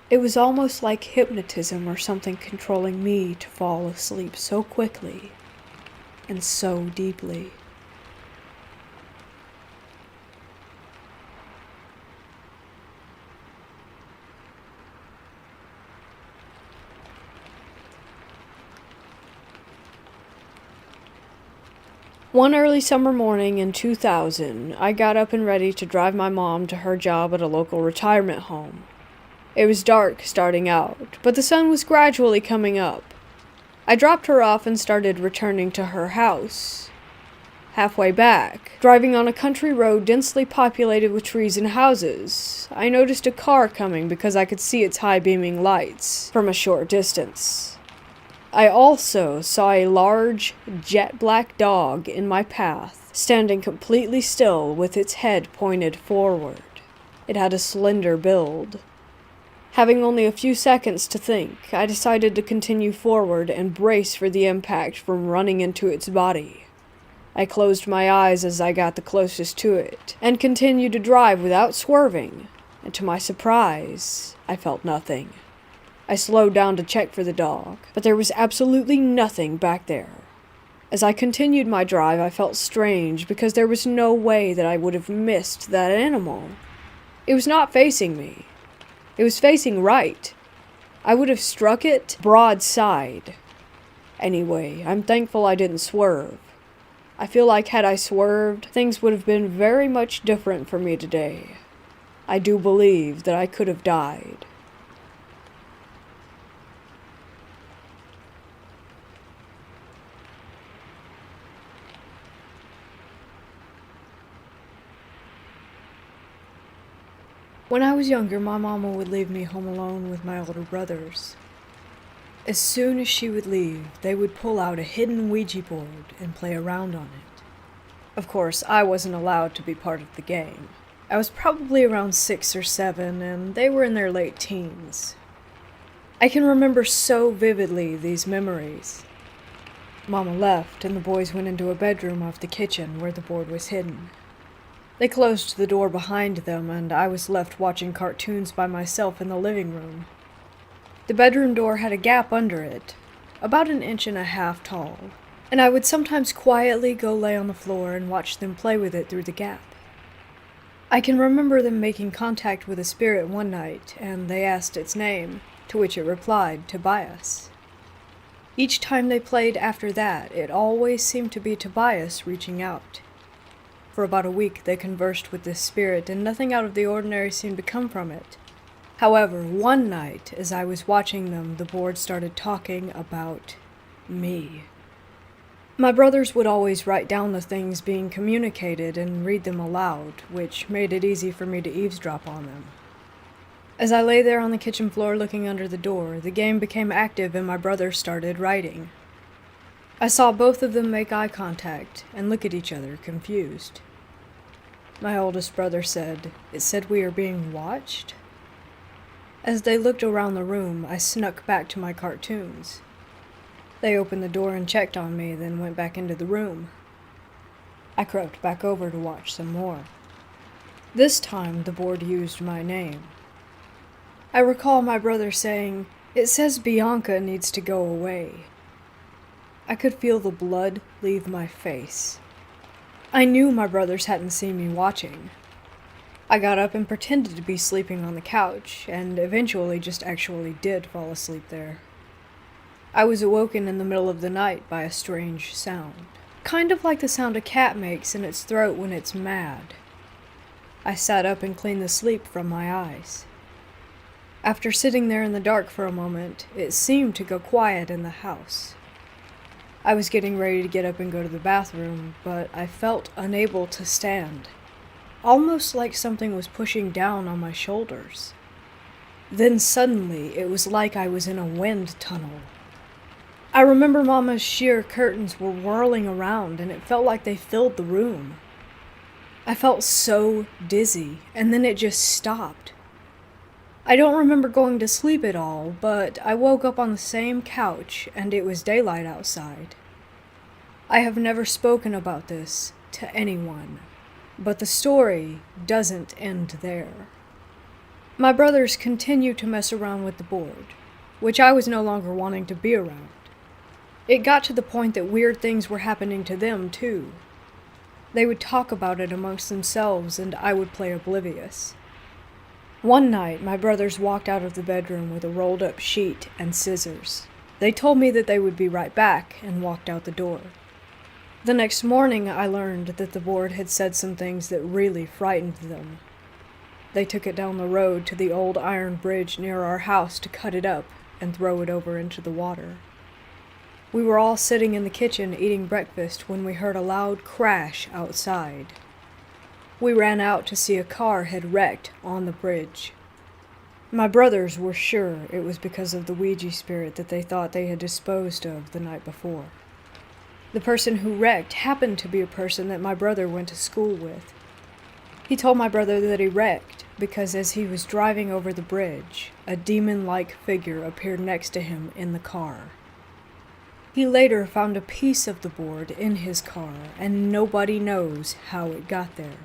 It was almost like hypnotism or something controlling me to fall asleep so quickly and so deeply. One early summer morning in 2000, I got up and ready to drive my mom to her job at a local retirement home. It was dark starting out, but the sun was gradually coming up. I dropped her off and started returning to her house. Halfway back, driving on a country road densely populated with trees and houses, I noticed a car coming because I could see its high-beaming lights from a short distance. I also saw a large, jet-black dog in my path, standing completely still with its head pointed forward. It had a slender build. Having only a few seconds to think, I decided to continue forward and brace for the impact from running into its body. I closed my eyes as I got the closest to it, and continued to drive without swerving, and to my surprise, I felt nothing. I slowed down to check for the dog, but there was absolutely nothing back there. As I continued my drive, I felt strange because there was no way that I would have missed that animal. It was not facing me. It was facing right. I would have struck it broadside. Anyway, I'm thankful I didn't swerve. I feel like had I swerved, things would have been very much different for me today. I do believe that I could have died. When I was younger, my mama would leave me home alone with my older brothers. As soon as she would leave, they would pull out a hidden Ouija board and play around on it. Of course, I wasn't allowed to be part of the game. I was probably around 6 or 7, and they were in their late teens. I can remember so vividly these memories. Mama left, and the boys went into a bedroom off the kitchen where the board was hidden. They closed the door behind them, and I was left watching cartoons by myself in the living room. The bedroom door had a gap under it, about 1.5 inches tall, and I would sometimes quietly go lay on the floor and watch them play with it through the gap. I can remember them making contact with a spirit one night, and they asked its name, to which it replied, Tobias. Each time they played after that, it always seemed to be Tobias reaching out. For about a week they conversed with this spirit, and nothing out of the ordinary seemed to come from it. However, one night, as I was watching them, the board started talking about me. My brothers would always write down the things being communicated and read them aloud, which made it easy for me to eavesdrop on them. As I lay there on the kitchen floor looking under the door, the game became active and my brothers started writing. I saw both of them make eye contact and look at each other, confused. My oldest brother said, "It said we are being watched?" As they looked around the room, I snuck back to my cartoons. They opened the door and checked on me, then went back into the room. I crept back over to watch some more. This time, the board used my name. I recall my brother saying, "It says Bianca needs to go away." I could feel the blood leave my face. I knew my brothers hadn't seen me watching. I got up and pretended to be sleeping on the couch, and eventually just actually did fall asleep there. I was awoken in the middle of the night by a strange sound, kind of like the sound a cat makes in its throat when it's mad. I sat up and cleaned the sleep from my eyes. After sitting there in the dark for a moment, it seemed to go quiet in the house. I was getting ready to get up and go to the bathroom, but I felt unable to stand. almost like something was pushing down on my shoulders. Then suddenly, it was like I was in a wind tunnel. I remember Mama's sheer curtains were whirling around, and it felt like they filled the room. I felt so dizzy, and then it just stopped. I don't remember going to sleep at all, but I woke up on the same couch, and it was daylight outside. I have never spoken about this to anyone, but the story doesn't end there. My brothers continued to mess around with the board, which I was no longer wanting to be around. It got to the point that weird things were happening to them, too. They would talk about it amongst themselves, and I would play oblivious. One night, my brothers walked out of the bedroom with a rolled-up sheet and scissors. They told me that they would be right back, and walked out the door. The next morning, I learned that the board had said some things that really frightened them. They took it down the road to the old iron bridge near our house to cut it up and throw it over into the water. We were all sitting in the kitchen eating breakfast when we heard a loud crash outside. We ran out to see a car had wrecked on the bridge. My brothers were sure it was because of the Ouija spirit that they thought they had disposed of the night before. The person who wrecked happened to be a person that my brother went to school with. He told my brother that he wrecked because as he was driving over the bridge, a demon-like figure appeared next to him in the car. He later found a piece of the board in his car, and nobody knows how it got there.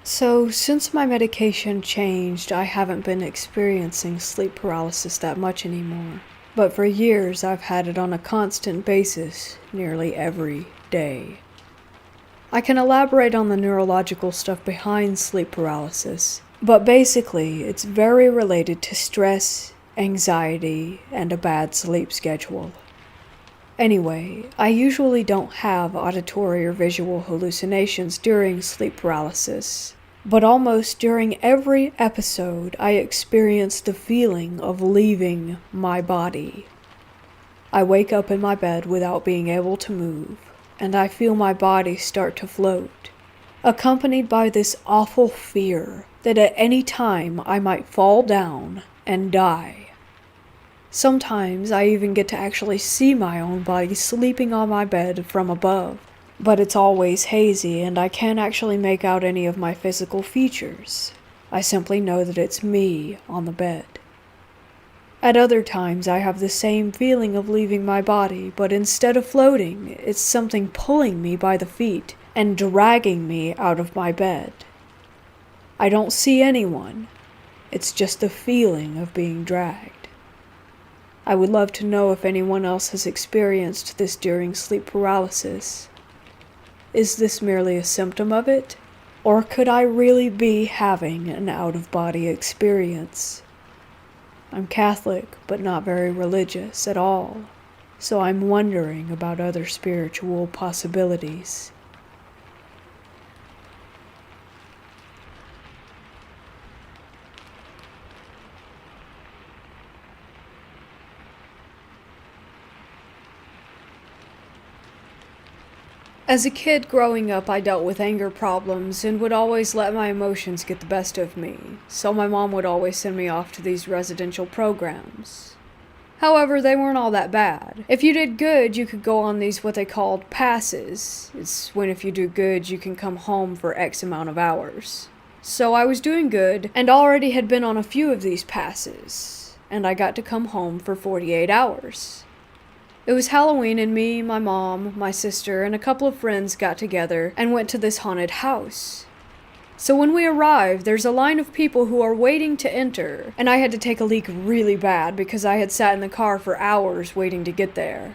So, since my medication changed, I haven't been experiencing sleep paralysis that much anymore. But for years, I've had it on a constant basis, nearly every day. I can elaborate on the neurological stuff behind sleep paralysis, but basically, it's very related to stress, anxiety, and a bad sleep schedule. Anyway, I usually don't have auditory or visual hallucinations during sleep paralysis. But almost during every episode, I experience the feeling of leaving my body. I wake up in my bed without being able to move, and I feel my body start to float, accompanied by this awful fear that at any time I might fall down and die. Sometimes I even get to actually see my own body sleeping on my bed from above. But it's always hazy, and I can't actually make out any of my physical features. I simply know that it's me on the bed. At other times, I have the same feeling of leaving my body, but instead of floating, it's something pulling me by the feet and dragging me out of my bed. I don't see anyone. It's just the feeling of being dragged. I would love to know if anyone else has experienced this during sleep paralysis. Is this merely a symptom of it? Or could I really be having an out-of-body experience? I'm Catholic, but not very religious at all, so I'm wondering about other spiritual possibilities. As a kid growing up, I dealt with anger problems and would always let my emotions get the best of me, so my mom would always send me off to these residential programs. However, they weren't all that bad. If you did good, you could go on these what they called passes. It's when if you do good, you can come home for X amount of hours. So I was doing good and already had been on a few of these passes, and I got to come home for 48 hours. It was Halloween and me, my mom, my sister, and a couple of friends got together and went to this haunted house. So when we arrived, there's a line of people who are waiting to enter, and I had to take a leak really bad because I had sat in the car for hours waiting to get there.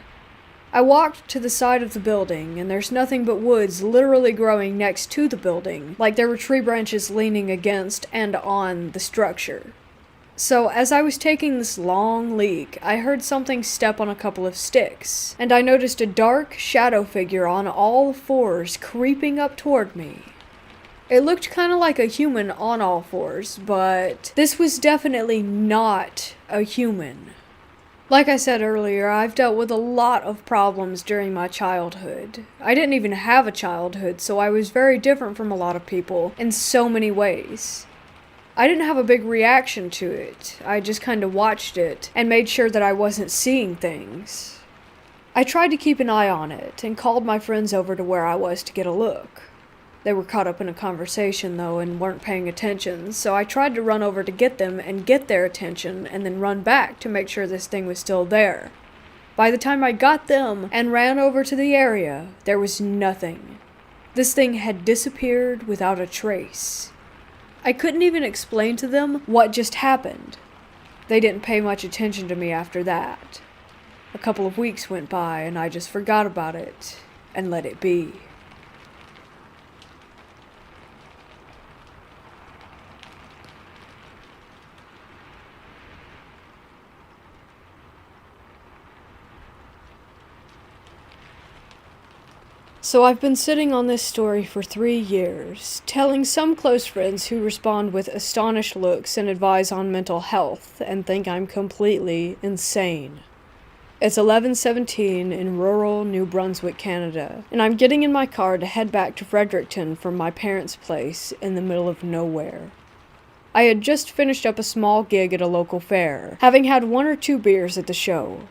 I walked to the side of the building, and there's nothing but woods literally growing next to the building, like there were tree branches leaning against and on the structure. So, as I was taking this long leak, I heard something step on a couple of sticks, and I noticed a dark shadow figure on all fours creeping up toward me. It looked kind of like a human on all fours, but this was definitely not a human. Like I said earlier, I've dealt with a lot of problems during my childhood. I didn't even have a childhood, so I was very different from a lot of people in so many ways. I didn't have a big reaction to it. I just kind of watched it and made sure that I wasn't seeing things. I tried to keep an eye on it and called my friends over to where I was to get a look. They were caught up in a conversation, though, and weren't paying attention, so I tried to run over to get them and get their attention, and then run back to make sure this thing was still there. By the time I got them and ran over to the area, there was nothing. This thing had disappeared without a trace. I couldn't even explain to them what just happened. They didn't pay much attention to me after that. A couple of weeks went by, and I just forgot about it and let it be. So I've been sitting on this story for 3 years, telling some close friends who respond with astonished looks and advise on mental health and think I'm completely insane. It's 11:17 in rural New Brunswick, Canada, and I'm getting in my car to head back to Fredericton from my parents' place in the middle of nowhere. I had just finished up a small gig at a local fair, having had 1 or 2 beers at the show.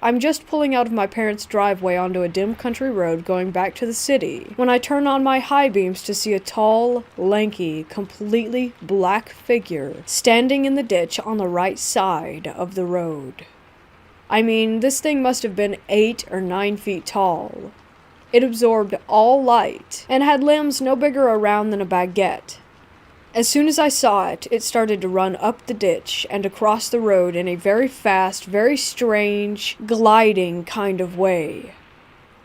I'm just pulling out of my parents' driveway onto a dim country road going back to the city when I turn on my high beams to see a tall, lanky, completely black figure standing in the ditch on the right side of the road. I mean, this thing must have been 8 or 9 feet tall. It absorbed all light and had limbs no bigger around than a baguette. As soon as I saw it, it started to run up the ditch and across the road in a very fast, very strange, gliding kind of way.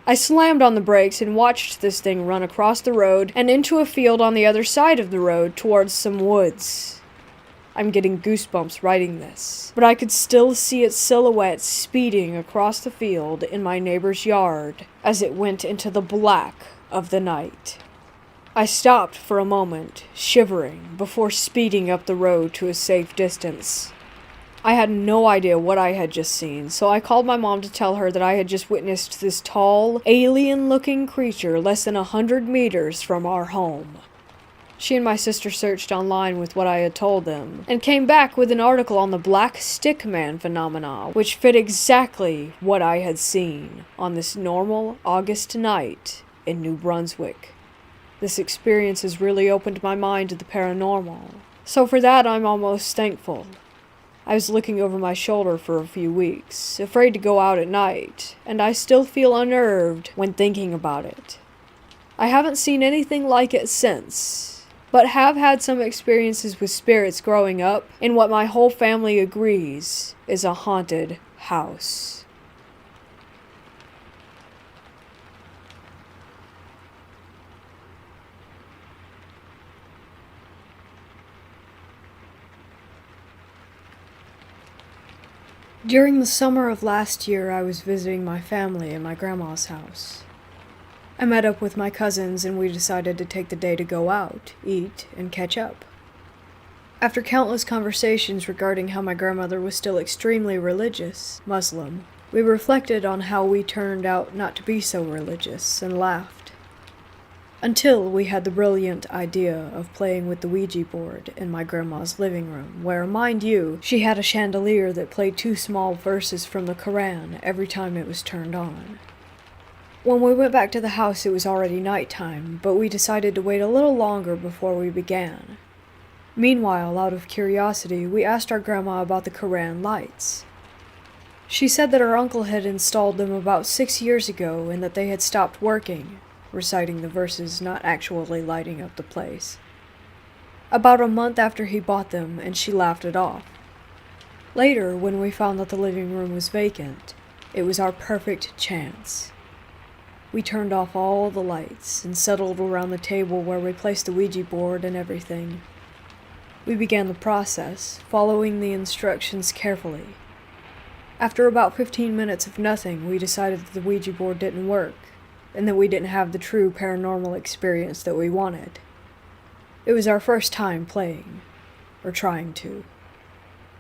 I slammed on the brakes and watched this thing run across the road and into a field on the other side of the road towards some woods. I'm getting goosebumps writing this, but I could still see its silhouette speeding across the field in my neighbor's yard as it went into the black of the night. I stopped for a moment, shivering, before speeding up the road to a safe distance. I had no idea what I had just seen, so I called my mom to tell her that I had just witnessed this tall, alien-looking creature less than 100 meters from our home. She and my sister searched online with what I had told them, and came back with an article on the Black Stick Man phenomena, which fit exactly what I had seen on this normal August night in New Brunswick. This experience has really opened my mind to the paranormal, so for that I'm almost thankful. I was looking over my shoulder for a few weeks, afraid to go out at night, and I still feel unnerved when thinking about it. I haven't seen anything like it since, but have had some experiences with spirits growing up in what my whole family agrees is a haunted house. During the summer of last year, I was visiting my family in my grandma's house. I met up with my cousins and we decided to take the day to go out, eat, and catch up. After countless conversations regarding how my grandmother was still extremely religious, Muslim, we reflected on how we turned out not to be so religious and laughed. Until we had the brilliant idea of playing with the Ouija board in my grandma's living room, where, mind you, she had a chandelier that played 2 small verses from the Quran every time it was turned on. When we went back to the house, it was already nighttime, but we decided to wait a little longer before we began. Meanwhile, out of curiosity, we asked our grandma about the Quran lights. She said that her uncle had installed them about 6 years ago and that they had stopped working, reciting the verses, not actually lighting up the place. About a month after he bought them, and she laughed it off. Later, when we found that the living room was vacant, it was our perfect chance. We turned off all the lights and settled around the table where we placed the Ouija board and everything. We began the process, following the instructions carefully. After about 15 minutes of nothing, we decided that the Ouija board didn't work, and that we didn't have the true paranormal experience that we wanted. It was our first time playing, or trying to.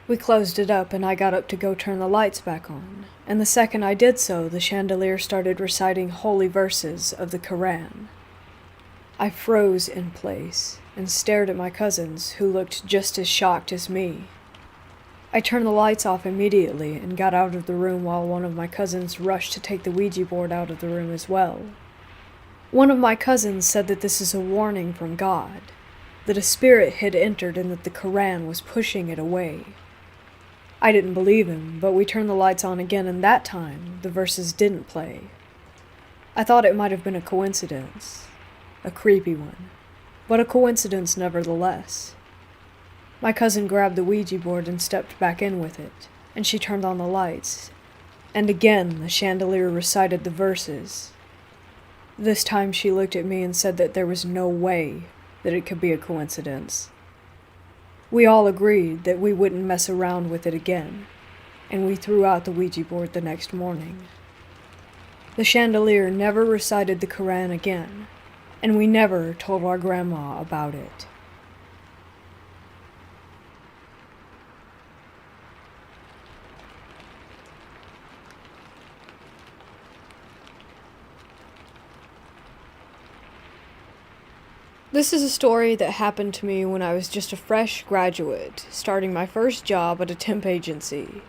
We closed it up and I got up to go turn the lights back on, and the second I did so, the chandelier started reciting holy verses of the Quran. I froze in place and stared at my cousins, who looked just as shocked as me. I turned the lights off immediately and got out of the room while one of my cousins rushed to take the Ouija board out of the room as well. One of my cousins said that this is a warning from God, that a spirit had entered and that the Quran was pushing it away. I didn't believe him, but we turned the lights on again, and that time the verses didn't play. I thought it might have been a coincidence, a creepy one, but a coincidence nevertheless. My cousin grabbed the Ouija board and stepped back in with it, and she turned on the lights, and again the chandelier recited the verses. This time she looked at me and said that there was no way that it could be a coincidence. We all agreed that we wouldn't mess around with it again, and we threw out the Ouija board the next morning. The chandelier never recited the Quran again, and we never told our grandma about it. This is a story that happened to me when I was just a fresh graduate, starting my first job at a temp agency.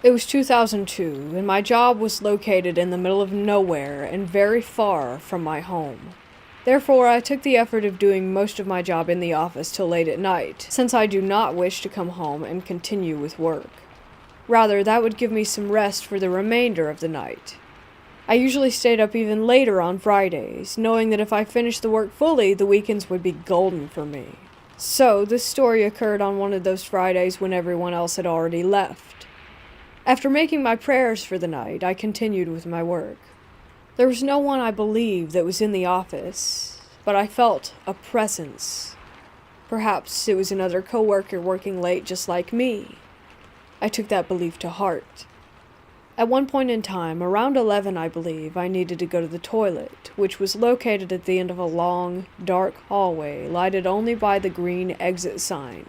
It was 2002, and my job was located in the middle of nowhere and very far from my home. Therefore, I took the effort of doing most of my job in the office till late at night, since I do not wish to come home and continue with work. Rather, that would give me some rest for the remainder of the night. I usually stayed up even later on Fridays, knowing that if I finished the work fully, the weekends would be golden for me. So, this story occurred on one of those Fridays when everyone else had already left. After making my prayers for the night, I continued with my work. There was no one I believed that was in the office, but I felt a presence. Perhaps it was another coworker working late just like me. I took that belief to heart. At one point in time, around 11 I believe, I needed to go to the toilet, which was located at the end of a long, dark hallway lighted only by the green exit sign.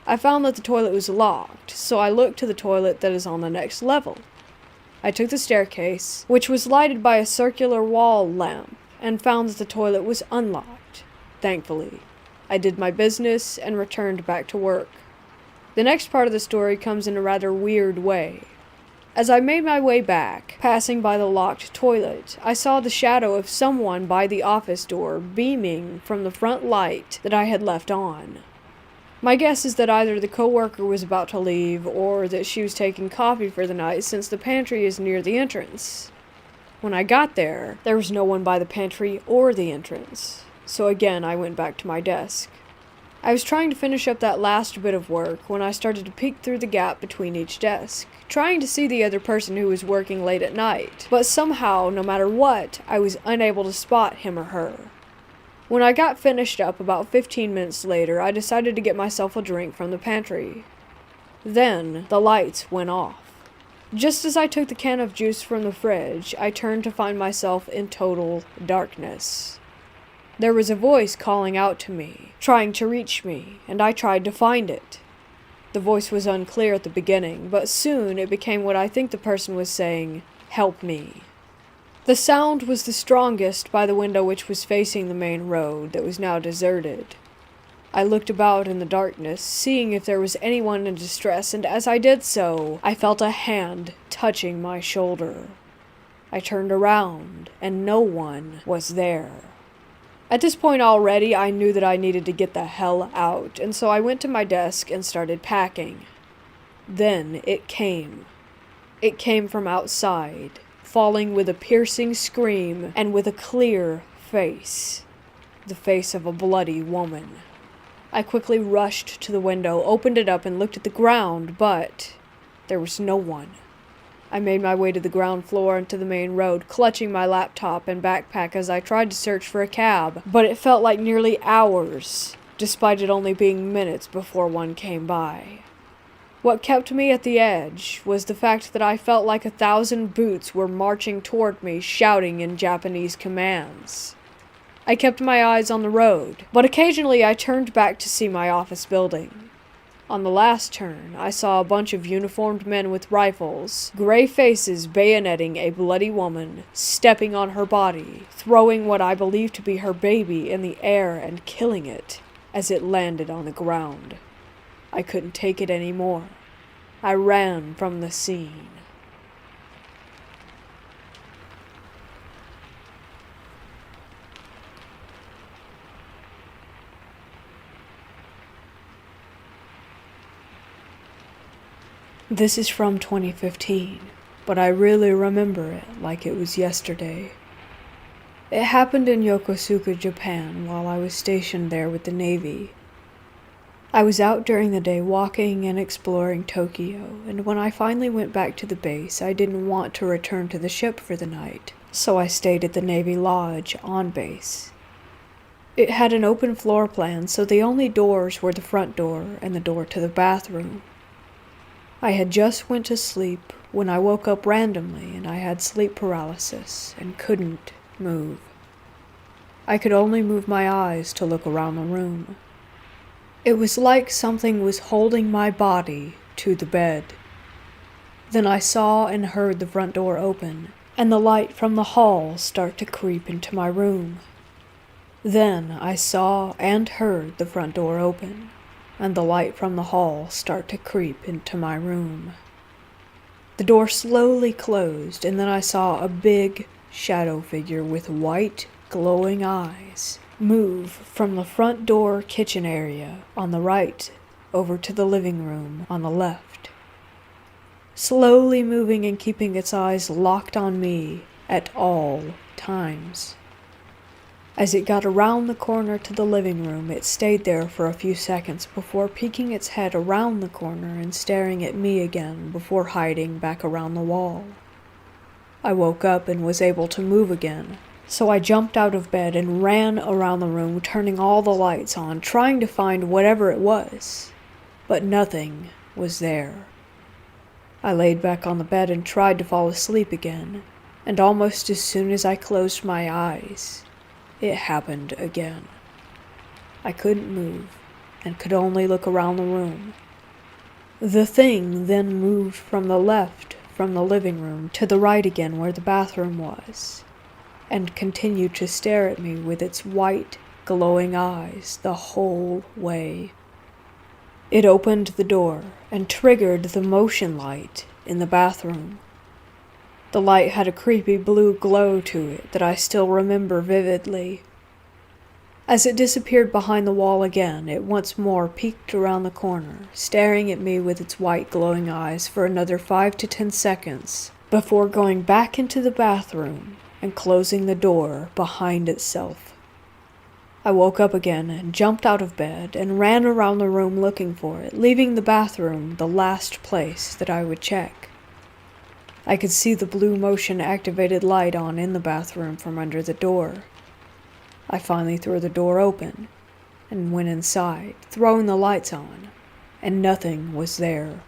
I found that the toilet was locked, so I looked to the toilet that is on the next level. I took the staircase, which was lighted by a circular wall lamp, and found that the toilet was unlocked. Thankfully, I did my business and returned back to work. The next part of the story comes in a rather weird way. As I made my way back, passing by the locked toilet, I saw the shadow of someone by the office door beaming from the front light that I had left on. My guess is that either the coworker was about to leave or that she was taking coffee for the night, since the pantry is near the entrance. When I got there was no one by the pantry or the entrance, so again I went back to my desk. I was trying to finish up that last bit of work when I started to peek through the gap between each desk, trying to see the other person who was working late at night, but somehow, no matter what, I was unable to spot him or her. When I got finished up about 15 minutes later, I decided to get myself a drink from the pantry. Then, the lights went off. Just as I took the can of juice from the fridge, I turned to find myself in total darkness. There was a voice calling out to me, trying to reach me, and I tried to find it. The voice was unclear at the beginning, but soon it became what I think the person was saying, "Help me." The sound was the strongest by the window which was facing the main road that was now deserted. I looked about in the darkness, seeing if there was anyone in distress, and as I did so, I felt a hand touching my shoulder. I turned around, and no one was there. At this point already, I knew that I needed to get the hell out, and so I went to my desk and started packing. Then it came. It came from outside, falling with a piercing scream and with a clear face. The face of a bloody woman. I quickly rushed to the window, opened it up, and looked at the ground, but there was no one. I made my way to the ground floor and to the main road, clutching my laptop and backpack as I tried to search for a cab, but it felt like nearly hours, despite it only being minutes before one came by. What kept me at the edge was the fact that I felt like 1,000 boots were marching toward me, shouting in Japanese commands. I kept my eyes on the road, but occasionally I turned back to see my office building. On the last turn, I saw a bunch of uniformed men with rifles, gray faces bayoneting a bloody woman, stepping on her body, throwing what I believed to be her baby in the air and killing it as it landed on the ground. I couldn't take it anymore. I ran from the scene. This is from 2015, but I really remember it like it was yesterday. It happened in Yokosuka, Japan, while I was stationed there with the Navy. I was out during the day walking and exploring Tokyo, and when I finally went back to the base, I didn't want to return to the ship for the night, so I stayed at the Navy Lodge on base. It had an open floor plan, so the only doors were the front door and the door to the bathroom. I had just went to sleep when I woke up randomly and I had sleep paralysis and couldn't move. I could only move my eyes to look around the room. It was like something was holding my body to the bed. Then I saw and heard the front door open and the light from the hall start to creep into my room. Then I saw and heard the front door open and the light from the hall start to creep into my room. The door slowly closed, and then I saw a big shadow figure with white, glowing eyes move from the front door kitchen area on the right over to the living room on the left, slowly moving and keeping its eyes locked on me at all times. As it got around the corner to the living room, it stayed there for a few seconds before peeking its head around the corner and staring at me again before hiding back around the wall. I woke up and was able to move again, so I jumped out of bed and ran around the room, turning all the lights on, trying to find whatever it was, but nothing was there. I laid back on the bed and tried to fall asleep again, and almost as soon as I closed my eyes, it happened again. I couldn't move and could only look around the room. The thing then moved from the left from the living room to the right again where the bathroom was, and continued to stare at me with its white, glowing eyes the whole way. It opened the door and triggered the motion light in the bathroom. The light had a creepy blue glow to it that I still remember vividly. As it disappeared behind the wall again, it once more peeked around the corner, staring at me with its white glowing eyes for another 5 to 10 seconds, before going back into the bathroom and closing the door behind itself. I woke up again and jumped out of bed and ran around the room looking for it, leaving the bathroom the last place that I would check. I could see the blue motion-activated light on in the bathroom from under the door. I finally threw the door open and went inside, throwing the lights on, and nothing was there.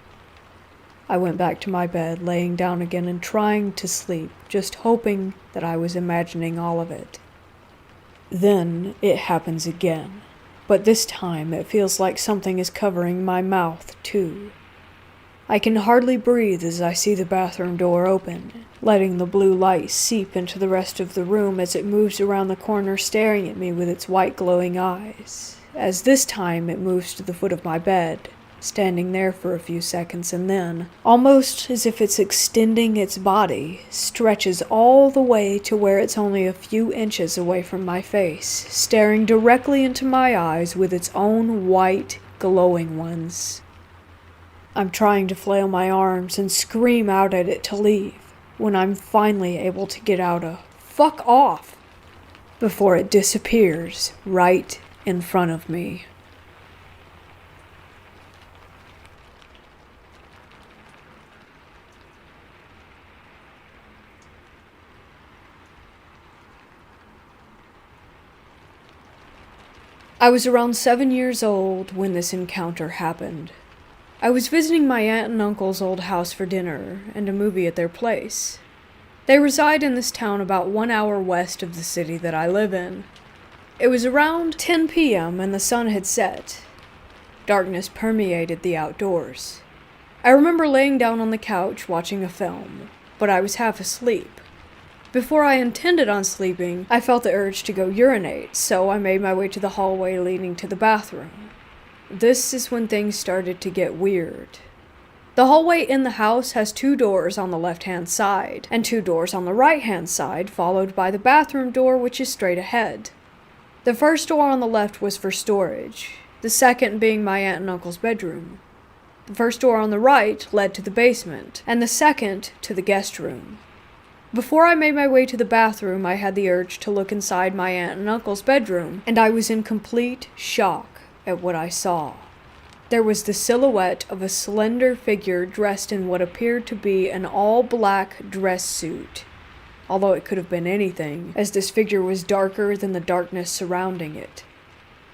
I went back to my bed, laying down again and trying to sleep, just hoping that I was imagining all of it. Then it happens again, but this time it feels like something is covering my mouth, too. I can hardly breathe as I see the bathroom door open, letting the blue light seep into the rest of the room as it moves around the corner staring at me with its white glowing eyes, as this time it moves to the foot of my bed, standing there for a few seconds and then, almost as if it's extending its body, stretches all the way to where it's only a few inches away from my face, staring directly into my eyes with its own white, glowing ones. I'm trying to flail my arms and scream out at it to leave, when I'm finally able to get out a "fuck off" before it disappears right in front of me. I was around 7 years old when this encounter happened. I was visiting my aunt and uncle's old house for dinner and a movie at their place. They reside in this town about 1 hour west of the city that I live in. It was around 10 p.m. and the sun had set. Darkness permeated the outdoors. I remember laying down on the couch watching a film, but I was half asleep. Before I intended on sleeping, I felt the urge to go urinate, so I made my way to the hallway leading to the bathroom. This is when things started to get weird. The hallway in the house has 2 doors on the left-hand side, and 2 doors on the right-hand side, followed by the bathroom door, which is straight ahead. The first door on the left was for storage, the second being my aunt and uncle's bedroom. The first door on the right led to the basement, and the second to the guest room. Before I made my way to the bathroom, I had the urge to look inside my aunt and uncle's bedroom, and I was in complete shock at what I saw. There was the silhouette of a slender figure dressed in what appeared to be an all-black dress suit, although it could have been anything, as this figure was darker than the darkness surrounding it.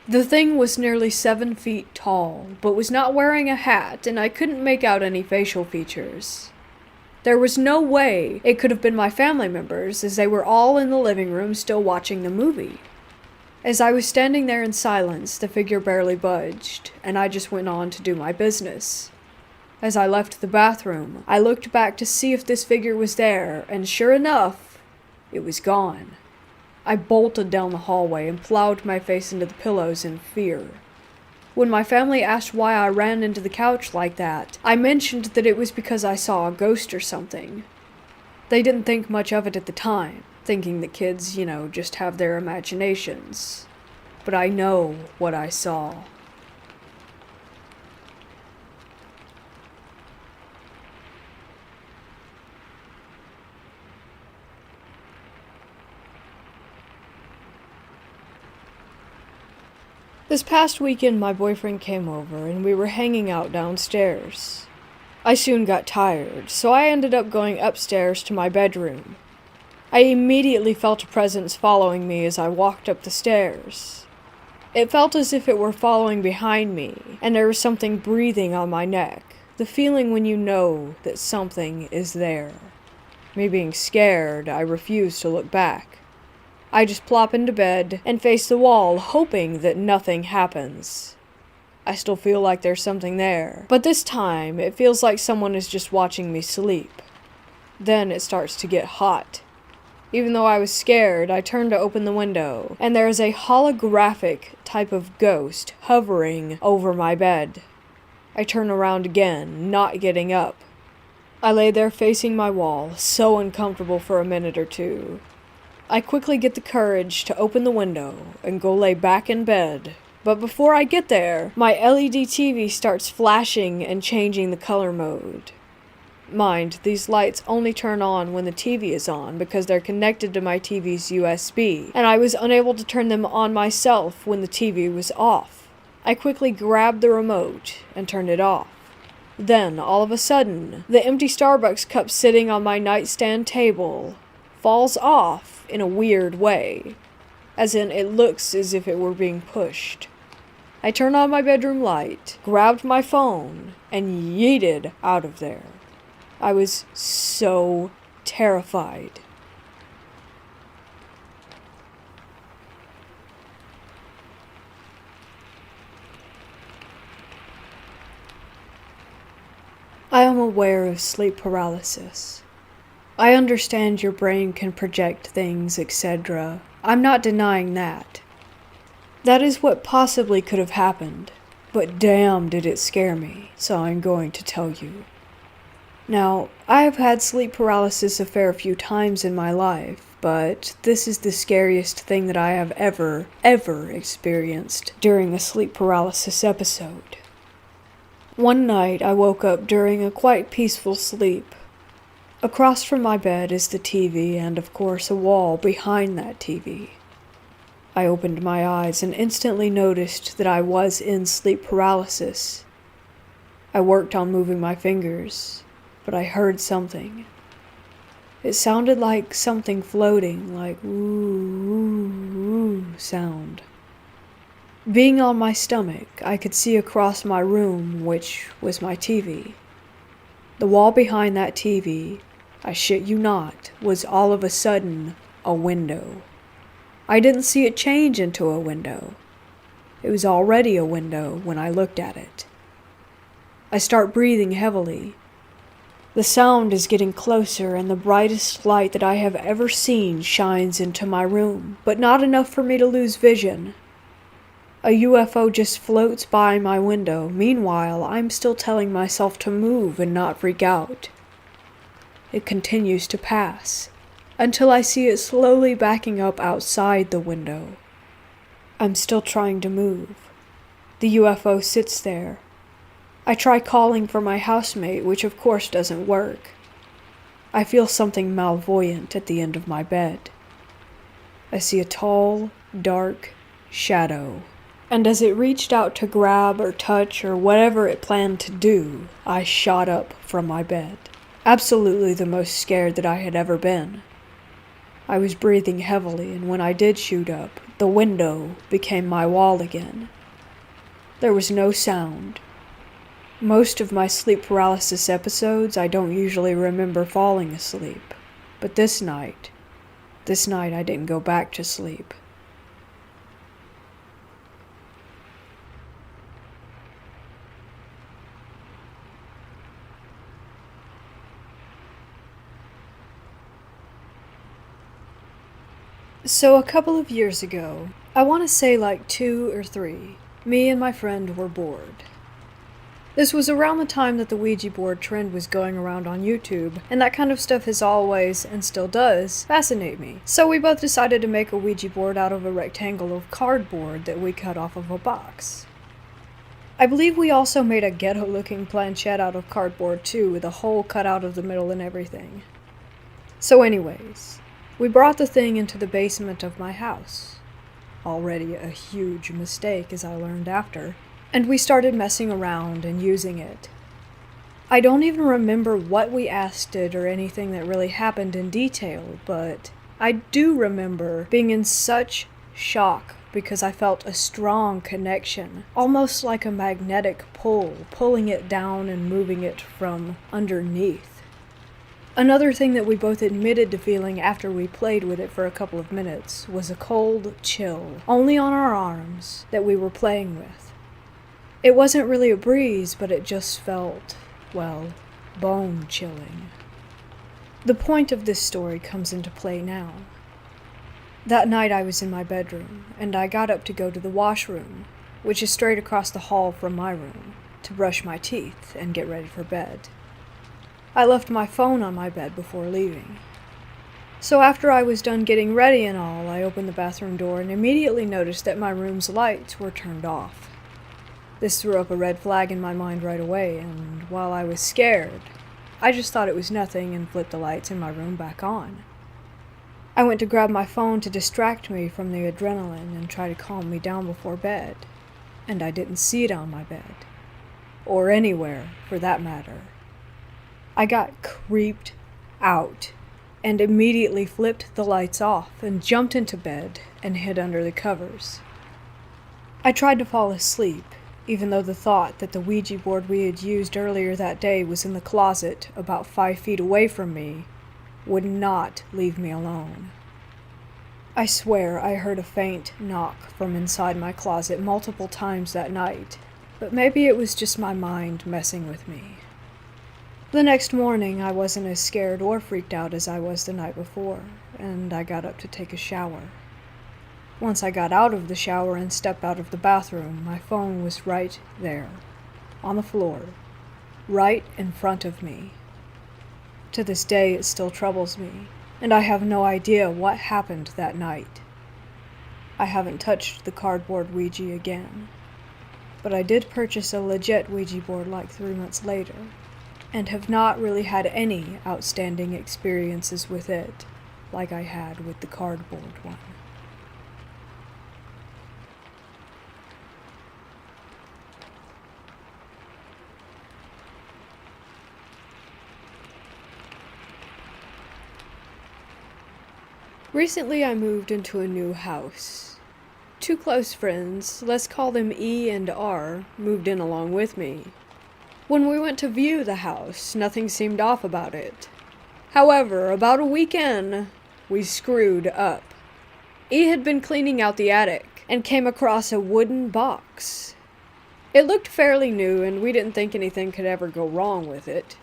The thing was nearly 7 feet tall, but was not wearing a hat, and I couldn't make out any facial features. There was no way it could have been my family members, as they were all in the living room still watching the movie. As I was standing there in silence, the figure barely budged, and I just went on to do my business. As I left the bathroom, I looked back to see if this figure was there, and sure enough, it was gone. I bolted down the hallway and plowed my face into the pillows in fear. When my family asked why I ran into the couch like that, I mentioned that it was because I saw a ghost or something. They didn't think much of it at the time, thinking that kids, just have their imaginations. But I know what I saw. This past weekend, my boyfriend came over and we were hanging out downstairs. I soon got tired, so I ended up going upstairs to my bedroom. I immediately felt a presence following me as I walked up the stairs. It felt as if it were following behind me, and there was something breathing on my neck, the feeling when you know that something is there. Me being scared, I refused to look back. I just plop into bed and face the wall, hoping that nothing happens. I still feel like there's something there, but this time it feels like someone is just watching me sleep. Then it starts to get hot. Even though I was scared, I turned to open the window, and there is a holographic type of ghost hovering over my bed. I turn around again, not getting up. I lay there facing my wall, so uncomfortable for a minute or two. I quickly get the courage to open the window and go lay back in bed, but before I get there, my LED TV starts flashing and changing the color mode. Mind, these lights only turn on when the TV is on because they're connected to my TV's USB, and I was unable to turn them on myself when the TV was off. I quickly grabbed the remote and turned it off. Then, all of a sudden, the empty Starbucks cup sitting on my nightstand table falls off in a weird way, as in it looks as if it were being pushed. I turned on my bedroom light, grabbed my phone, and yeeted out of there. I was so terrified. I am aware of sleep paralysis. I understand your brain can project things, etc. I'm not denying that. That is what possibly could have happened, but damn did it scare me, so I'm going to tell you. Now, I have had sleep paralysis a fair few times in my life, but this is the scariest thing that I have ever experienced during a sleep paralysis episode. One night, I woke up during a quite peaceful sleep. Across from my bed is the TV and, of course, a wall behind that TV. I opened my eyes and instantly noticed that I was in sleep paralysis. I worked on moving my fingers, but I heard something. It sounded like something floating, like ooh sound. Being on my stomach, I could see across my room, which was my TV. The wall behind that TV, I shit you not, was all of a sudden a window. I didn't see it change into a window. It was already a window when I looked at it. I start breathing heavily. The sound is getting closer, and the brightest light that I have ever seen shines into my room, but not enough for me to lose vision. A UFO just floats by my window. Meanwhile, I'm still telling myself to move and not freak out. It continues to pass, until I see it slowly backing up outside the window. I'm still trying to move. The UFO sits there. I try calling for my housemate, which of course doesn't work. I feel something malvoyant at the end of my bed. I see a tall, dark shadow, and as it reached out to grab or touch or whatever it planned to do, I shot up from my bed, absolutely the most scared that I had ever been. I was breathing heavily, and when I did shoot up, the window became my wall again. There was no sound. Most of my sleep paralysis episodes, I don't usually remember falling asleep. But this night I didn't go back to sleep. So a couple of years ago, I want to say like 2 or 3, me and my friend were bored. This was around the time that the Ouija board trend was going around on YouTube, and that kind of stuff has always, and still does, fascinate me. So we both decided to make a Ouija board out of a rectangle of cardboard that we cut off of a box. I believe we also made a ghetto-looking planchette out of cardboard too, with a hole cut out of the middle and everything. So anyways, we brought the thing into the basement of my house. Already a huge mistake, as I learned after. And we started messing around and using it. I don't even remember what we asked it or anything that really happened in detail, but I do remember being in such shock because I felt a strong connection, almost like a magnetic pull, pulling it down and moving it from underneath. Another thing that we both admitted to feeling after we played with it for a couple of minutes was a cold chill, only on our arms, that we were playing with. It wasn't really a breeze, but it just felt, well, bone-chilling. The point of this story comes into play now. That night I was in my bedroom, and I got up to go to the washroom, which is straight across the hall from my room, to brush my teeth and get ready for bed. I left my phone on my bed before leaving. So after I was done getting ready and all, I opened the bathroom door and immediately noticed that my room's lights were turned off. This threw up a red flag in my mind right away, and while I was scared, I just thought it was nothing and flipped the lights in my room back on. I went to grab my phone to distract me from the adrenaline and try to calm me down before bed, and I didn't see it on my bed. Or anywhere, for that matter. I got creeped out, and immediately flipped the lights off and jumped into bed and hid under the covers. I tried to fall asleep, even though the thought that the Ouija board we had used earlier that day was in the closet about 5 feet away from me would not leave me alone. I swear I heard a faint knock from inside my closet multiple times that night, but maybe it was just my mind messing with me. The next morning I wasn't as scared or freaked out as I was the night before, and I got up to take a shower. Once I got out of the shower and stepped out of the bathroom, my phone was right there, on the floor, right in front of me. To this day, it still troubles me, and I have no idea what happened that night. I haven't touched the cardboard Ouija again, but I did purchase a legit Ouija board like 3 months later, and have not really had any outstanding experiences with it, like I had with the cardboard one. Recently I moved into a new house. 2 close friends, let's call them E and R, moved in along with me. When we went to view the house, nothing seemed off about it. However, about a week in, we screwed up. E had been cleaning out the attic and came across a wooden box. It looked fairly new, and we didn't think anything could ever go wrong with it.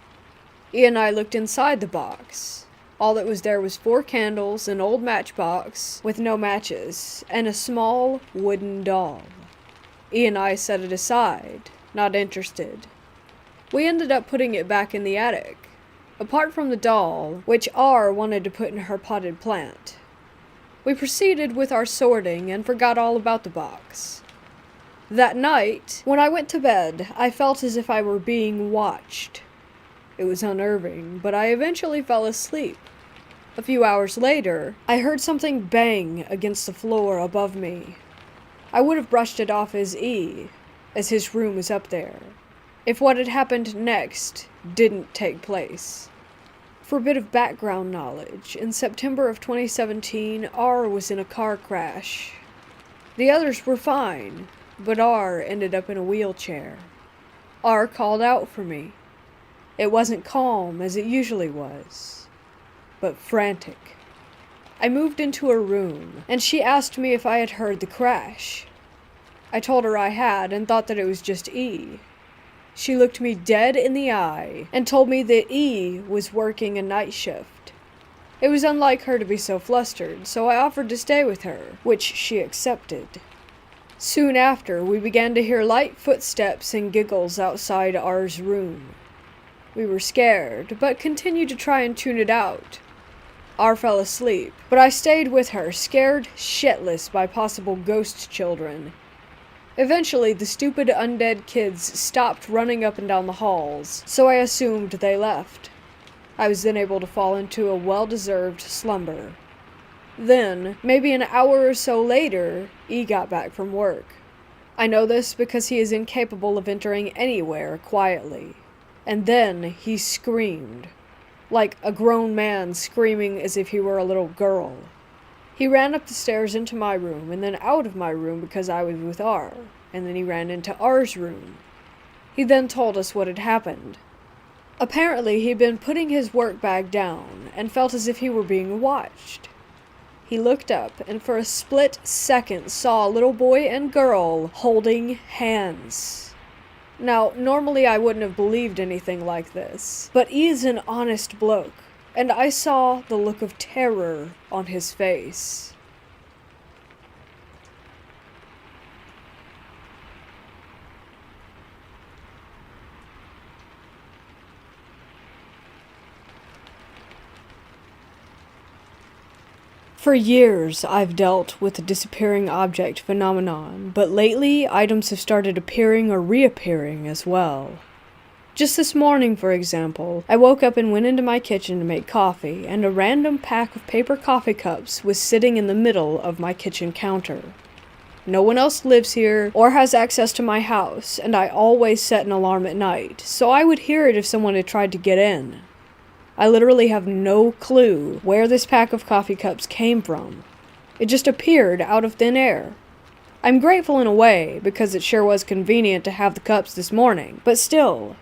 E and I looked inside the box. All that was there was 4 candles, an old matchbox with no matches, and a small wooden doll. E and I set it aside, not interested. We ended up putting it back in the attic, apart from the doll, which R wanted to put in her potted plant. We proceeded with our sorting and forgot all about the box. That night, when I went to bed, I felt as if I were being watched. It was unnerving, but I eventually fell asleep. A few hours later, I heard something bang against the floor above me. I would have brushed it off as E, as his room was up there, if what had happened next didn't take place. For a bit of background knowledge, in September of 2017, R was in a car crash. The others were fine, but R ended up in a wheelchair. R called out for me. It wasn't calm as it usually was, but frantic. I moved into her room, and she asked me if I had heard the crash. I told her I had and thought that it was just E. She looked me dead in the eye and told me that E was working a night shift. It was unlike her to be so flustered, so I offered to stay with her, which she accepted. Soon after, we began to hear light footsteps and giggles outside R's room. We were scared, but continued to try and tune it out. R fell asleep, but I stayed with her, scared shitless by possible ghost children. Eventually, the stupid undead kids stopped running up and down the halls, so I assumed they left. I was then able to fall into a well-deserved slumber. Then, maybe an hour or so later, E got back from work. I know this because he is incapable of entering anywhere quietly. And then he screamed, like a grown man screaming as if he were a little girl. He ran up the stairs into my room, and then out of my room because I was with R, and then he ran into R's room. He then told us what had happened. Apparently, he'd been putting his work bag down, and felt as if he were being watched. He looked up, and for a split second saw a little boy and girl holding hands. Now, normally I wouldn't have believed anything like this, but he is an honest bloke, and I saw the look of terror on his face. For years, I've dealt with the disappearing object phenomenon, but lately, items have started appearing or reappearing as well. Just this morning, for example, I woke up and went into my kitchen to make coffee, and a random pack of paper coffee cups was sitting in the middle of my kitchen counter. No one else lives here or has access to my house, and I always set an alarm at night, so I would hear it if someone had tried to get in. I literally have no clue where this pack of coffee cups came from. It just appeared out of thin air. I'm grateful in a way, because it sure was convenient to have the cups this morning, but still,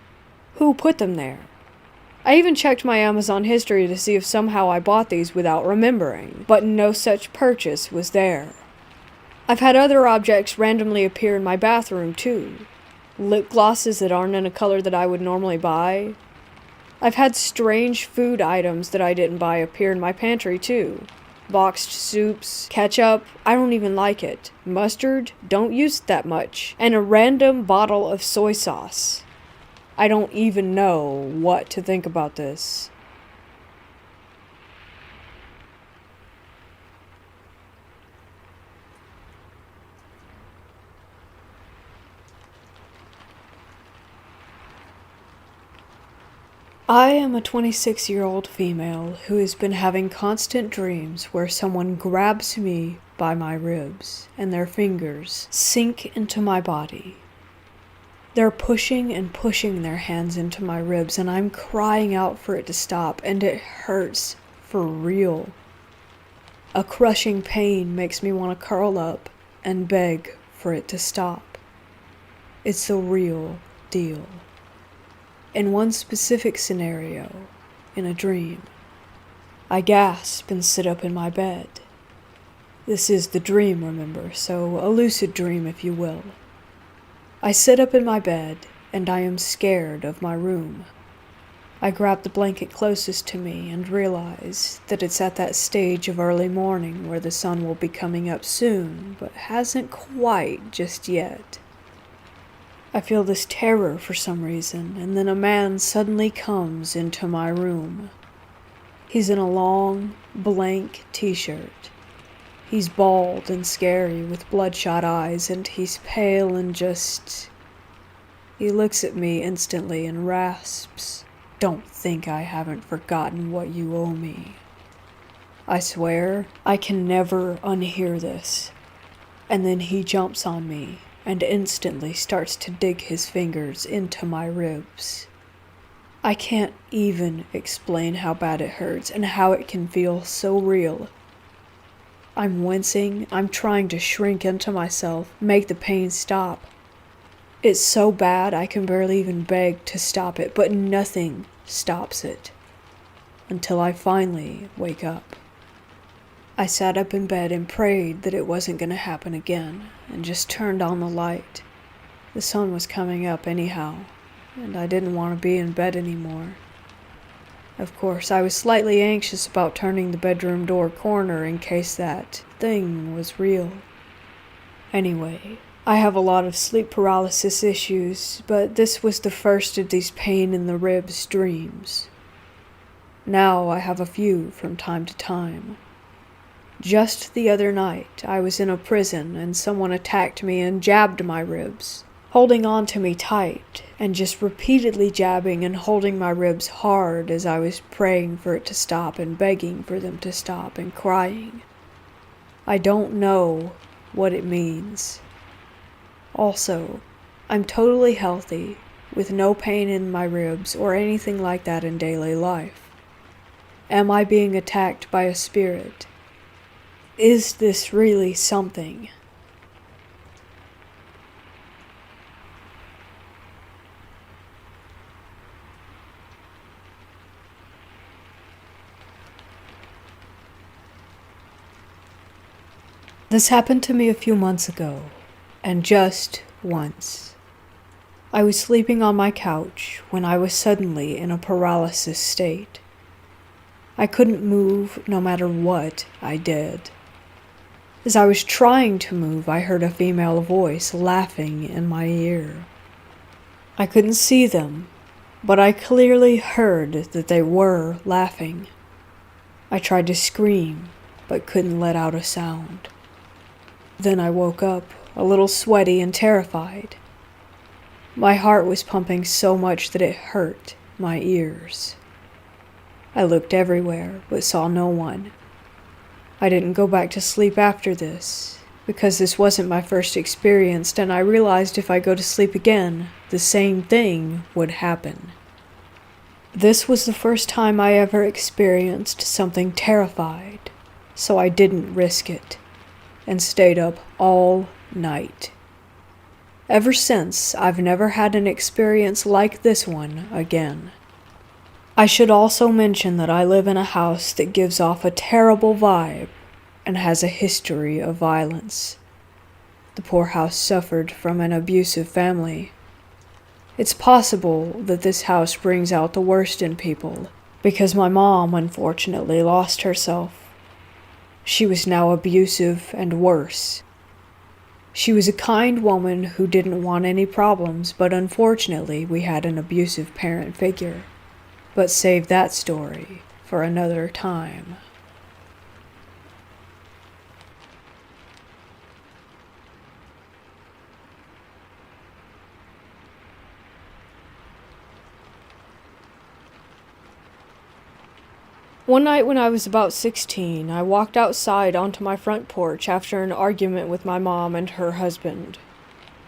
who put them there? I even checked my Amazon history to see if somehow I bought these without remembering, but no such purchase was there. I've had other objects randomly appear in my bathroom too. Lip glosses that aren't in a color that I would normally buy. I've had strange food items that I didn't buy appear in my pantry too. Boxed soups, ketchup, I don't even like it. Mustard, don't use it that much. And a random bottle of soy sauce. I don't even know what to think about this. I am a 26-year-old female who has been having constant dreams where someone grabs me by my ribs and their fingers sink into my body. They're pushing and pushing their hands into my ribs, and I'm crying out for it to stop, and it hurts for real. A crushing pain makes me want to curl up and beg for it to stop. It's the real deal. In one specific scenario, in a dream, I gasp and sit up in my bed. This is the dream, remember, so a lucid dream, if you will. I sit up in my bed, and I am scared of my room. I grab the blanket closest to me and realize that it's at that stage of early morning where the sun will be coming up soon, but hasn't quite just yet. I feel this terror for some reason, and then a man suddenly comes into my room. He's in a long, blank t-shirt. He's bald and scary with bloodshot eyes, and he's pale and just... He looks at me instantly and rasps, "Don't think I haven't forgotten what you owe me." I swear I can never unhear this. And then he jumps on me and instantly starts to dig his fingers into my ribs. I can't even explain how bad it hurts and how it can feel so real. I'm wincing, I'm trying to shrink into myself, make the pain stop. It's so bad I can barely even beg to stop it, but nothing stops it. Until I finally wake up. I sat up in bed and prayed that it wasn't going to happen again, and just turned on the light. The sun was coming up anyhow, and I didn't want to be in bed anymore. Of course, I was slightly anxious about turning the bedroom door corner in case that thing was real. Anyway, I have a lot of sleep paralysis issues, but this was the first of these pain in the ribs dreams. Now I have a few from time to time. Just the other night, I was in a prison and someone attacked me and jabbed my ribs, holding on to me tight and just repeatedly jabbing and holding my ribs hard as I was praying for it to stop and begging for them to stop and crying. I don't know what it means. Also, I'm totally healthy, with no pain in my ribs or anything like that in daily life. Am I being attacked by a spirit? Is this really something? This happened to me a few months ago, and just once. I was sleeping on my couch when I was suddenly in a paralysis state. I couldn't move no matter what I did. As I was trying to move, I heard a female voice laughing in my ear. I couldn't see them, but I clearly heard that they were laughing. I tried to scream, but couldn't let out a sound. Then I woke up, a little sweaty and terrified. My heart was pumping so much that it hurt my ears. I looked everywhere, but saw no one. I didn't go back to sleep after this, because this wasn't my first experience, and I realized if I go to sleep again, the same thing would happen. This was the first time I ever experienced something terrified, so I didn't risk it, and stayed up all night. Ever since, I've never had an experience like this one again. I should also mention that I live in a house that gives off a terrible vibe and has a history of violence. The poor house suffered from an abusive family. It's possible that this house brings out the worst in people, because my mom unfortunately lost herself. She was now abusive and worse. She was a kind woman who didn't want any problems, but unfortunately we had an abusive parent figure. But save that story for another time. One night when I was about 16, I walked outside onto my front porch after an argument with my mom and her husband.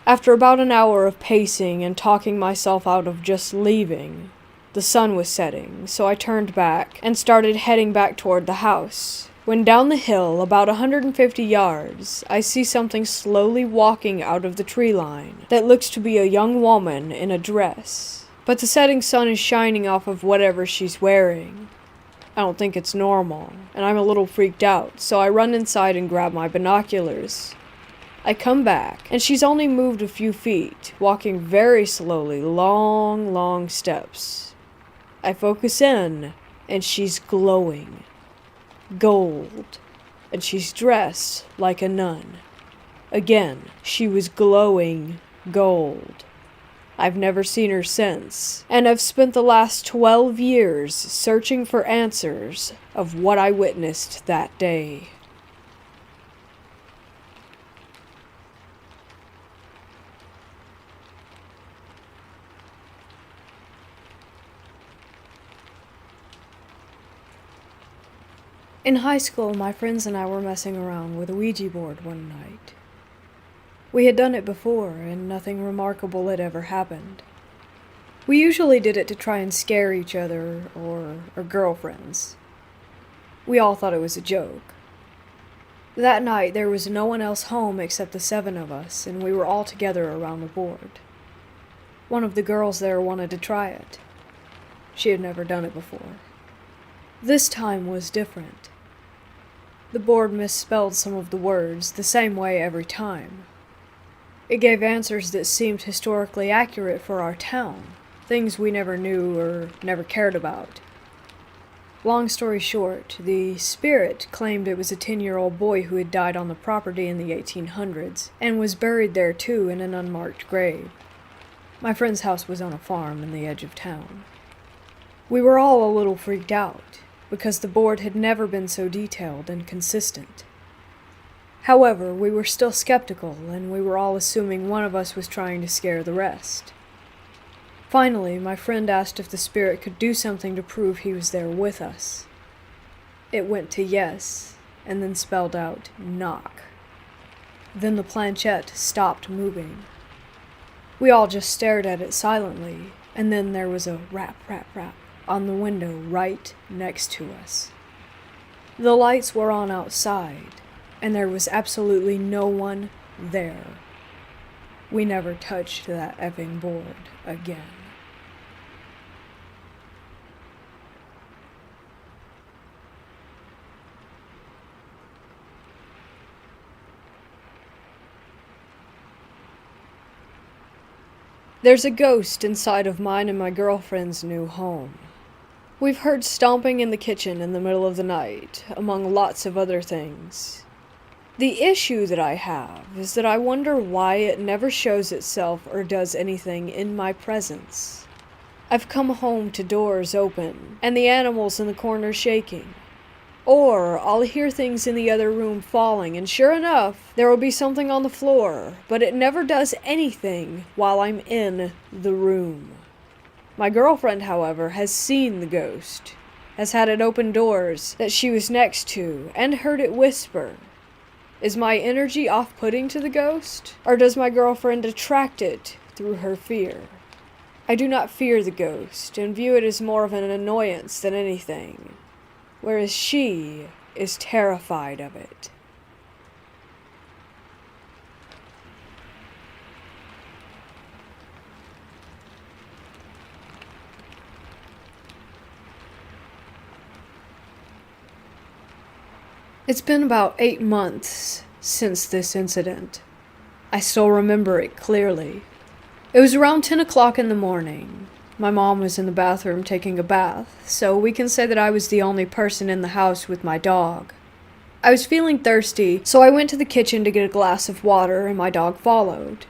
After about an hour of pacing and talking myself out of just leaving, the sun was setting, so I turned back and started heading back toward the house. When down the hill, about 150 yards, I see something slowly walking out of the tree line that looks to be a young woman in a dress, but the setting sun is shining off of whatever she's wearing. I don't think it's normal, and I'm a little freaked out, so I run inside and grab my binoculars. I come back, and she's only moved a few feet, walking very slowly, long steps. I focus in, and she's glowing. Gold. And she's dressed like a nun. Again, she was glowing gold. I've never seen her since, and I've spent the last 12 years searching for answers of what I witnessed that day. In high school, my friends and I were messing around with a Ouija board one night. We had done it before, and nothing remarkable had ever happened. We usually did it to try and scare each other or our girlfriends. We all thought it was a joke. That night, there was no one else home except the 7 of us, and we were all together around the board. One of the girls there wanted to try it. She had never done it before. This time was different. The board misspelled some of the words the same way every time. It gave answers that seemed historically accurate for our town, things we never knew or never cared about. Long story short, the spirit claimed it was a 10-year-old boy who had died on the property in the 1800s, and was buried there too in an unmarked grave. My friend's house was on a farm in the edge of town. We were all a little freaked out, because the board had never been so detailed and consistent. However, we were still skeptical, and we were all assuming one of us was trying to scare the rest. Finally, my friend asked if the spirit could do something to prove he was there with us. It went to yes, and then spelled out knock. Then the planchette stopped moving. We all just stared at it silently, and then there was a rap, rap, rap on the window right next to us. The lights were on outside, and there was absolutely no one there. We never touched that effing board again. There's a ghost inside of mine and my girlfriend's new home. We've heard stomping in the kitchen in the middle of the night, among lots of other things. The issue that I have is that I wonder why it never shows itself or does anything in my presence. I've come home to doors open, and the animals in the corner shaking. Or I'll hear things in the other room falling, and sure enough, there will be something on the floor, but it never does anything while I'm in the room. My girlfriend, however, has seen the ghost, has had it open doors that she was next to, and heard it whisper. Is my energy off-putting to the ghost, or does my girlfriend attract it through her fear? I do not fear the ghost, and view it as more of an annoyance than anything, whereas she is terrified of it. It's been about 8 months since this incident. I still remember it clearly. It was around 10 o'clock in the morning. My mom was in the bathroom taking a bath, so we can say that I was the only person in the house with my dog. I was feeling thirsty, so I went to the kitchen to get a glass of water, and my dog followed.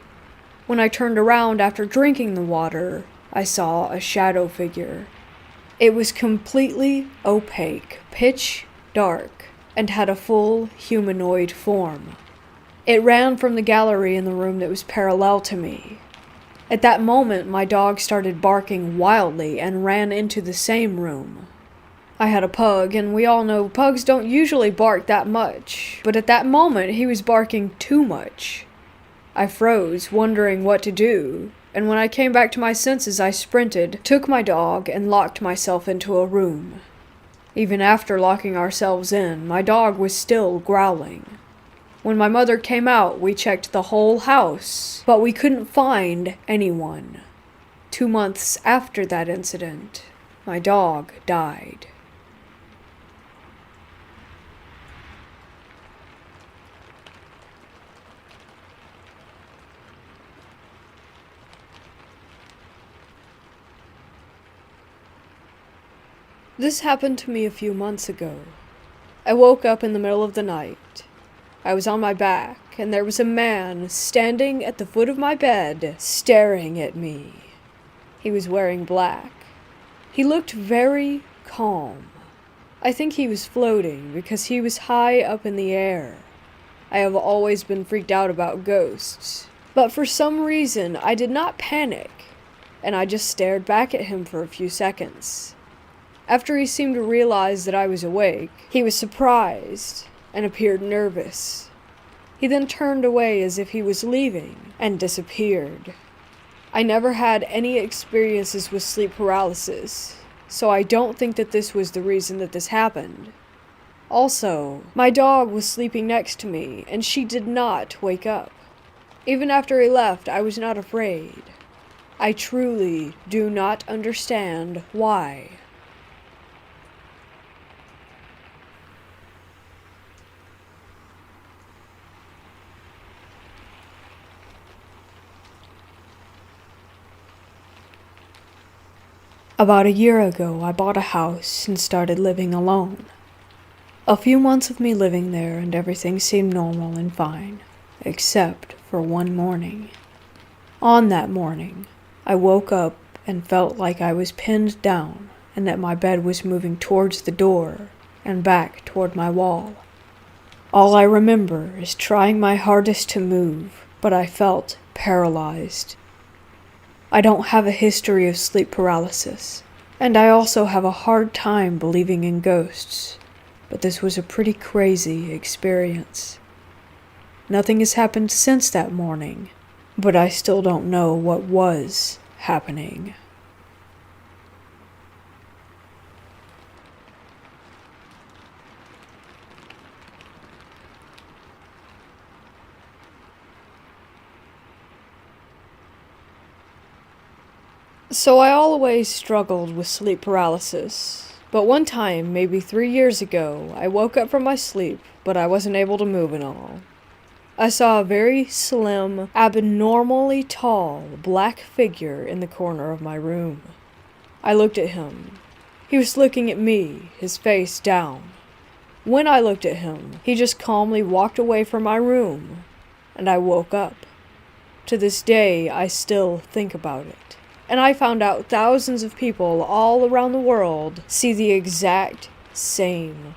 When I turned around after drinking the water, I saw a shadow figure. It was completely opaque, pitch dark, and had a full humanoid form. It ran from the gallery in the room that was parallel to me. At that moment, my dog started barking wildly and ran into the same room. I had a pug, and we all know pugs don't usually bark that much, but at that moment he was barking too much. I froze, wondering what to do, and when I came back to my senses I sprinted, took my dog, and locked myself into a room. Even after locking ourselves in, my dog was still growling. When my mother came out, we checked the whole house, but we couldn't find anyone. 2 months after that incident, my dog died. This happened to me a few months ago. I woke up in the middle of the night. I was on my back, and there was a man standing at the foot of my bed, staring at me. He was wearing black. He looked very calm. I think he was floating because he was high up in the air. I have always been freaked out about ghosts, but for some reason I did not panic, and I just stared back at him for a few seconds. After he seemed to realize that I was awake, he was surprised and appeared nervous. He then turned away as if he was leaving and disappeared. I never had any experiences with sleep paralysis, so I don't think that this was the reason that this happened. Also, my dog was sleeping next to me, and she did not wake up. Even after he left, I was not afraid. I truly do not understand why. About a year ago, I bought a house and started living alone. A few months of me living there and everything seemed normal and fine, except for one morning. On that morning, I woke up and felt like I was pinned down and that my bed was moving towards the door and back toward my wall. All I remember is trying my hardest to move, but I felt paralyzed. I don't have a history of sleep paralysis, and I also have a hard time believing in ghosts, but this was a pretty crazy experience. Nothing has happened since that morning, but I still don't know what was happening. So I always struggled with sleep paralysis, but one time, maybe 3 years ago, I woke up from my sleep, but I wasn't able to move at all. I saw a very slim, abnormally tall, black figure in the corner of my room. I looked at him. He was looking at me, his face down. When I looked at him, he just calmly walked away from my room, and I woke up. To this day, I still think about it. And I found out thousands of people all around the world see the exact same